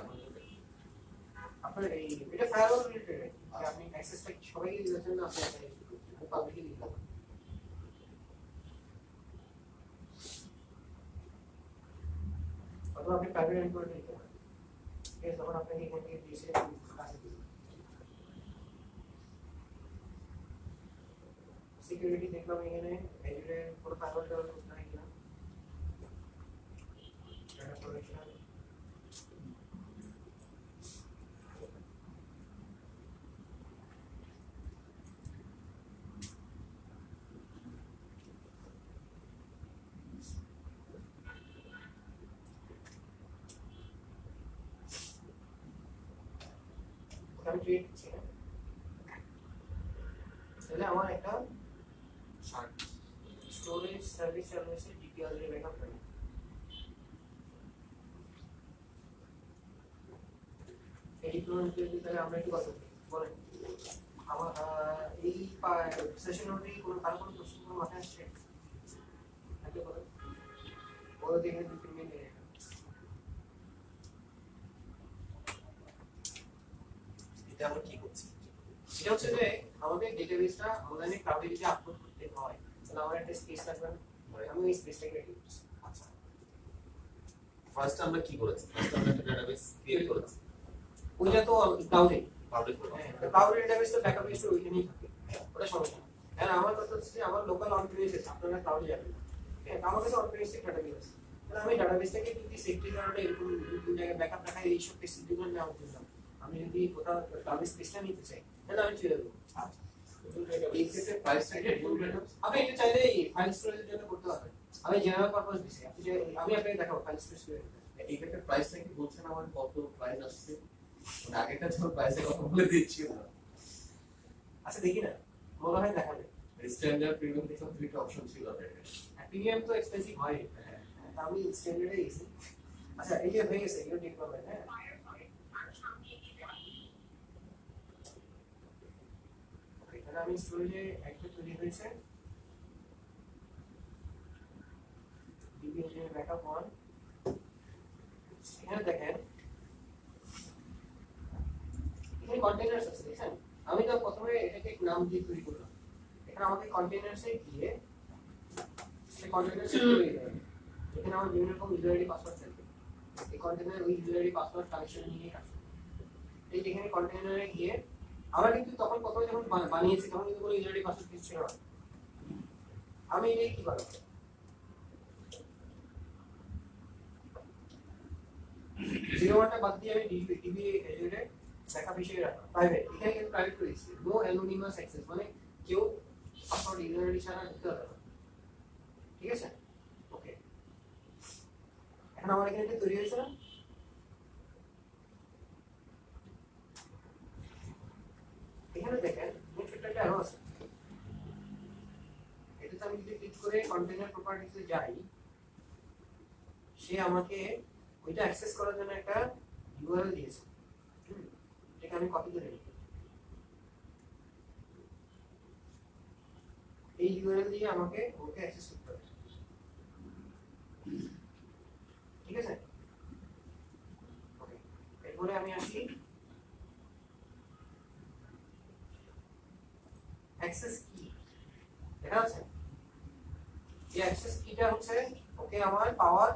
আপনার এই এটা ফায়ারওয়াল রিলেটেড আপনি অ্যাক্সেসটা সবাইকে দিতে চান না আপনি পাবলিকলি দিতে পারেন। অথবা আপনি প্রাইভেট এনকোয়ারি দিতে পারেন। ঠিক আছে, তখন আপনাকে এখান থেকে দিয়েছে কাছে দিবে। সিকিউরিটি দেখলাম এখানে এজুরে কোনো ফায়ারওয়াল টাওয়ার করতে হয় কিনা, ডাটা প্রোটেকশন আমি ক্রিয়েট করছি না, তাহলে আমার একটা স্টোরেজ সার্ভিস সার্ভিসে ডিপিআর এর ব্যাকআপ করব। এই ডিপ্লয়মেন্ট যদি তাহলে আমরা একটু কথা বলেন আমার এই সেশন অনুযায়ী কোনো কারো কোনো প্রশ্ন কোনো মাথায় আসছে থাকলে বলেন, বলে দেখে 2-3 মিনিট। এটা আমরা কি করছি? সেটা হচ্ছে যে আমাদের ডেটাবেসটা অনলাইনে ক্লাউডে যদি আপলোড করতে হয় তাহলে আমার একটা স্পেস লাগবে না? আমি ওই স্পেসটাকে রেডি করছি। আচ্ছা, ফার্স্ট আমরা কি করেছি? ফার্স্ট আমরা একটা ডেটাবেস ক্রিয়েট করেছি, ওইটা তো ক্লাউডে, পাবলিক করেছি। হ্যাঁ ক্লাউড ডেটাবেস তো ব্যাকআপ লিস্টে ওইখানেই থাকে, ওটা সমস্যা না। আর আমার কথা হচ্ছে আমার লোকাল অন প্রেমিস আছে, আপনারা ক্লাউডে যাবেন, হ্যাঁ আমার কাছে অন প্রেমিস ডেটাবেস আছে, তাহলে আমি ডেটাবেসটাকে যদি সেফটি কারণে এরকম দুই জায়গায় ব্যাকআপ রাখা এই সব ফেসিলিটিগুলো নেওয়ার জন্য আমি যদি কোথাও ক্লাউডে স্পেসটা নিতে চাই তাহলে আমি চলে যাবো। এই ক্ষেত্রে প্রাইসটা কি বলবেন না? আপনি এটা চাইলে ফাইল স্টোরেজের জন্য করতে পারবেন, আমি জেনারেল পারপাস দিছি, আপনি যে আমি আপনাকে দেখাবো ফাইল স্টোরেজ। এই ক্ষেত্রে প্রাইসটা কি বলছেন আমার কত প্রাইস আসছে? মানে আগেরটা যখন প্রাইসের কথা বলে দিচ্ছি না, আচ্ছা দেখি না, মনে হয় দেখাবে। স্ট্যান্ডার্ড প্রিমিয়াম দেখলাম দুইটা অপশন ছিল অলরেডি। প্রিমিয়াম তো এক্সপেন্সিভ হয়, হ্যাঁ আমি স্ট্যান্ডার্ডে গেছি। আচ্ছা এই যে হয়ে গেছে এগুলো ডিপ্লয়মেন্ট, হ্যাঁ ওকে তাহলে আমি স্টোরেজে একটা তৈরি হয়েছে ডিবিএল ব্যাকআপ 1। এখানে দেখেন এখানে কন্টেইনারস আছে, দেখেন আমি তো প্রথমে এটাকে নাম দিয়ে তৈরি করলাম, এখানে আমাকে কন্টেইনারসে গিয়ে সেই কন্টেইনারসে তৈরি করতে হবে। এখানে আমার বিভিন্ন রকম ইউজার আইডি পাসওয়ার্ড থাকবে, এই কন্টেইনার ওই ইউজার আইডি পাসওয়ার্ড কানেকশন নিয়ে আসবে। এই এখানে কন্টেইনারে গিয়ে আমরা কিন্তু তখন প্রথমে যখন বানিয়েছি তখন কিন্তু কোনো ইউজার আইডি পাসওয়ার্ড কিছু ছিল না। আমি এই কি করব, 01টা বাদ দিয়ে আমি ডিবি এজুরে ব্যাকআপ হিসেবে রাখলাম প্রাইভেট। এখানে কিন্তু প্রাইভেট করে দিচ্ছি, নো অ্যানোনিমাস অ্যাক্সেস, মানে কেউ পাসওয়ার্ড ইউজার আইডি ছাড়া ঢুকতে পারবে না। ঠিক আছে, ওকে এখন আমার এখানে একটা তৈরি হয়েছে না, এখানে দেখেন একটা অ্যারো আছে, এটাতে আমি যদি ক্লিক করে কন্টেইনার প্রপার্টিসে যাই সে আমাকে ওইটা অ্যাক্সেস করার জন্য একটা ইউআরএল দিয়েছে, এটাকে আমি কপি করে নিই। এই ইউআরএল দিয়ে আমাকে ওকে অ্যাক্সেস করতে হবে, ঠিক আছে ওকে। এরপরে আমি আসি অ্যাক্সেস কি, দেখা যাচ্ছে এই অ্যাক্সেস কিটা হচ্ছে ওকে আমার পাওয়ার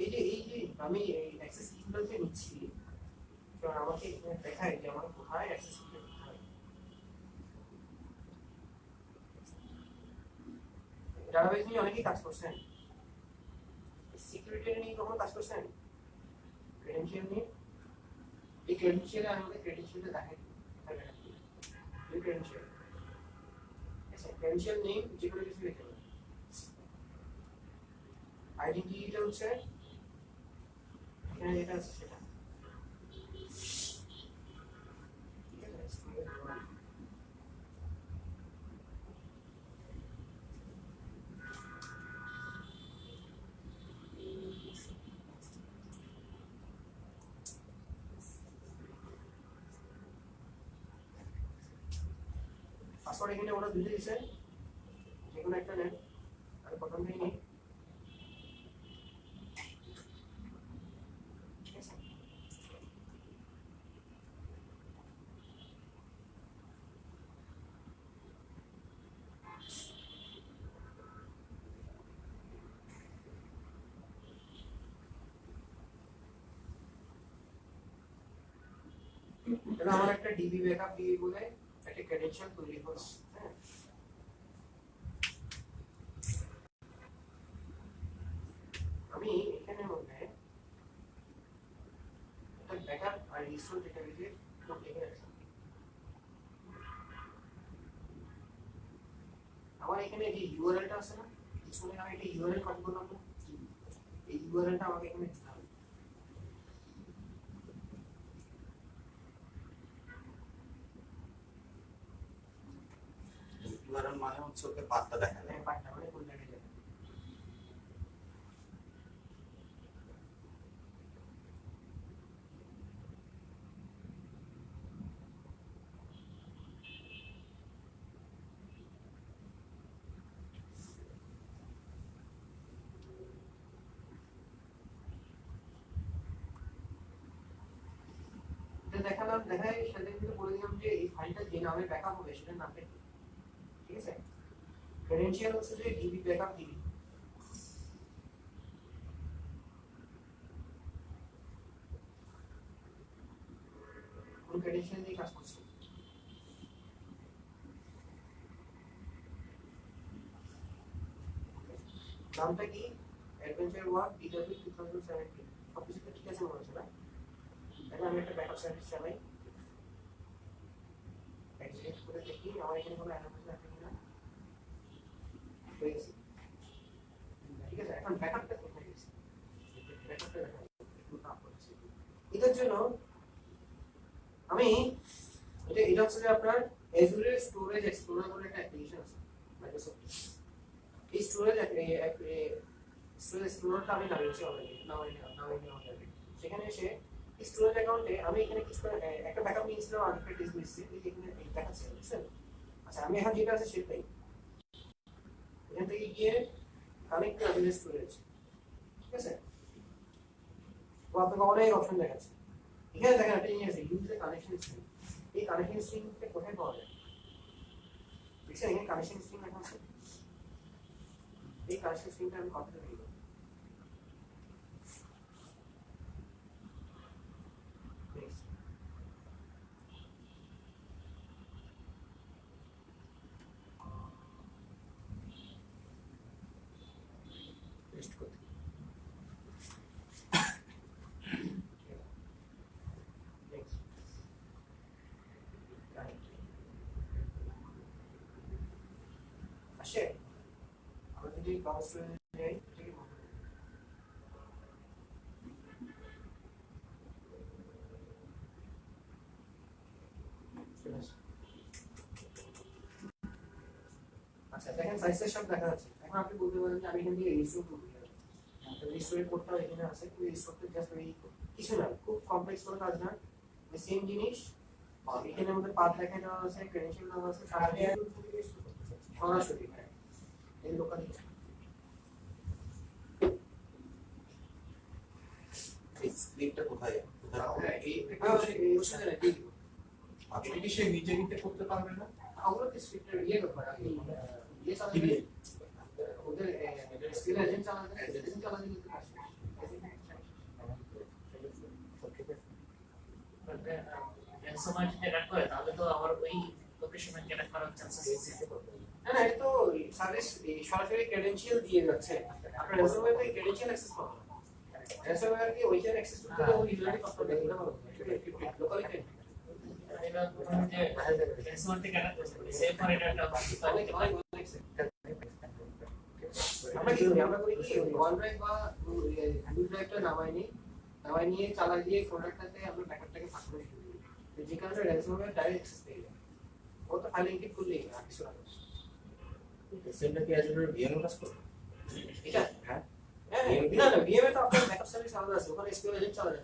এই যে আমি এই অ্যাক্সেস কিগুলোকে নিচ্ছি, কারণ আমাকে এখানে দেখায় যে আমার কোথায় অ্যাক্সেস কি করতে হয়। ডাটাবেস নিয়ে অনেকেই কাজ করছেন, সিকিউরিটি নিয়ে কখনো কাজ করছেন, ক্রেডেনশিয়াল নিয়ে। এই ক্রেডেনশিয়ালে আমাদের ক্রেডেনশিয়ালটা দেখাই এই ক্রেডেনশিয়াল, আচ্ছা ক্রেডেনশিয়াল নেই যে কোনো কিছু লিখতে পারেন। আইডেন্টিটিটা হচ্ছে এখানে যেটা আছে সেটা, ঠিক আছে। পাসওয়ার্ড এখানে ওরা দুটো দিয়েছে, যে কোনো একটা নেন। আমি প্রথম থেকে নিই, ঠিক আছে। তাহলে আমার একটা ডিবি ব্যাকআপ দিয়ে বলে একটা ক্রেডেনশিয়াল তৈরি হলো, হ্যাঁ। আমি এখানের মধ্যে একটা ব্যাকআপ আর রিস্টোর ডেটাবেসে কোড লিখে রাখছি। আমার এখানে যে ইউআরএলটা আছে না, পিছনে আমি একটা ইউআরএল কপি করলাম না, এই ইউআরএলটা আমাকে এখানে দিতে হবে। ইউআরএল মানে হচ্ছে ওকে পাথটা দেখা যায়। হ্যাঁ, পাঠটা মানে কোন জায়গায় যাবে। দেখালাম, দেখাই সাথে কিন্তু বলে দিলাম যে এই ফাইলটা যে নামে ব্যাকআপ হবে সেটার নামটা কি, ঠিক আছে। ক্রেডেনশিয়াল হচ্ছে যে ডিবি ব্যাকআপ ডিবি, কোন ক্রেডেনশিয়াল দিয়ে কাজ করছে। নামটা কি, অ্যাডভেঞ্চার ওয়ার্ক ডিডব্লিউ 2017, সব কিছু ঠিক আছে মনে হচ্ছে না। তাহলে আমি একটা ব্যাকআপ সার্ভিস চালাই, এক্সিকিউট করে দেখি আমার এখানে কোনো অ্যানোমালি আছে কিনা। হয়ে গেছে, ঠিক আছে। এখন ব্যাকআপটা কোথায় গেছে, ব্যাকআপটা দেখা একটু কাজ করছে। এটার জন্য আমি এটা হচ্ছে যে আপনার Azure স্টোরেজ এক্সপ্লোরার বলে একটা অ্যাপ্লিকেশন আছে মাইক্রোসফট। এই স্টোরেজ এক্সপ্লোরারটা আমি নামিয়েছি অলরেডি, অলরেডি। সেখানে এসে স্টোরেজ অ্যাকাউন্টে আমি এখানে কিছু একটা ব্যাকআপ নিয়েছিলাম, আর একটা ডিস্ক নিয়েছি, এখানে দেখাচ্ছে, বুঝছেন। আচ্ছা আমি এখন যেটা আছে সেটাই, এখান থেকে গিয়ে কানেক্ট Azure স্টোরেজ, ঠিক আছে। ও আপনাকে অনেক অপশন দেখাচ্ছে। এখানে দেখেন একটা জিনিস আছে, ইউজ দ্য কানেকশন স্ট্রিং। এই কানেকশন স্ট্রিংটা কোথায় পাওয়া যায়, দেখছেন এখানে কানেকশন স্ট্রিং লেখা আছে। এই কানেকশন স্ট্রিংটা আমি কপি করে নিব, পেস্ট করতে। নেক্সট আসে, আমরা যদি ক্লাউড স্টোরেজে যাই, ঠিক আছে। আচ্ছা দেখেন সাইজের সব দেখা যাচ্ছে। এখন আপনি বলতে পারেন যে আমি এখান থেকে রিস্টোর করব, রিস্টোরের কোডটা এখানে আছে, কিন্তু রিস্টোরটা জাস্ট ওই কিছু না, খুব কমপ্লেক্স কোনো কাজ না, ওই সেম জিনিস। এখানে আমাদের পাথ দেখা দেওয়া আছে, ক্রেডেনশিয়াল দেওয়া আছে, সরাসরি এই লোকাল এই স্ক্রিপ্টটা কোথায় কোথায় পাবো? এটা কি সে নিজে নিতে করতে পারবে না? ওগুলো কি স্ক্রিপ্টের ইয়ে ব্যাপার, আপনি ইয়ে চালাবেন, ওদের স্কিল এজেন্ট চালাবেন, এজেন্ট চালাবেন কিন্তু কাজ সময় যদি অ্যাড করে তাহলে তো আমার ওই লোকেশনে ক্যারেক্ট করার চান্সেস বেশি। না না, এটা তো সার্ভিস সরাসরি ক্রেডেনশিয়াল দিয়ে যাচ্ছে। আপনার র্যানসমওয়্যার থেকে ক্রেডেনশিয়াল অ্যাক্সেস পাবেন। র্যানসমওয়্যার কি ওইখানে অ্যাক্সেস করতে হলে ওই ইউজারই পাসওয়ার্ড দিয়ে দিতে পারবেন। লোকালি এটা ধরুন যে রেসপন্স থেকে একটা সেভ করে এটা একটা অনেক অনেক অনেক আমরা কি করি? আমরা করি কি ওয়ান ড্রাইভ বা গুগল ড্রাইভটা নামাই নিয়ে চালাই দিয়ে ফোল্ডারটাতে আমরা ব্যাকআপটাকে ফাঁক করে দিই। তো যে কারণে র্যানসমওয়্যার ডাইরেক্ট অ্যাক্সেস পেয়ে যায়। ও তো ফাইল এনক্রিপ্ট করলেই আর কিছু না। সেমটা কি অ্যাজুরের ভিএম কাজ করে? এটা হ্যাঁ না না, ভিএম এ তো আপনার ব্যাকআপ সার্ভিস আলাদা আছে, ওখানে এসকিউএল এজেন্ট চালানো যায়।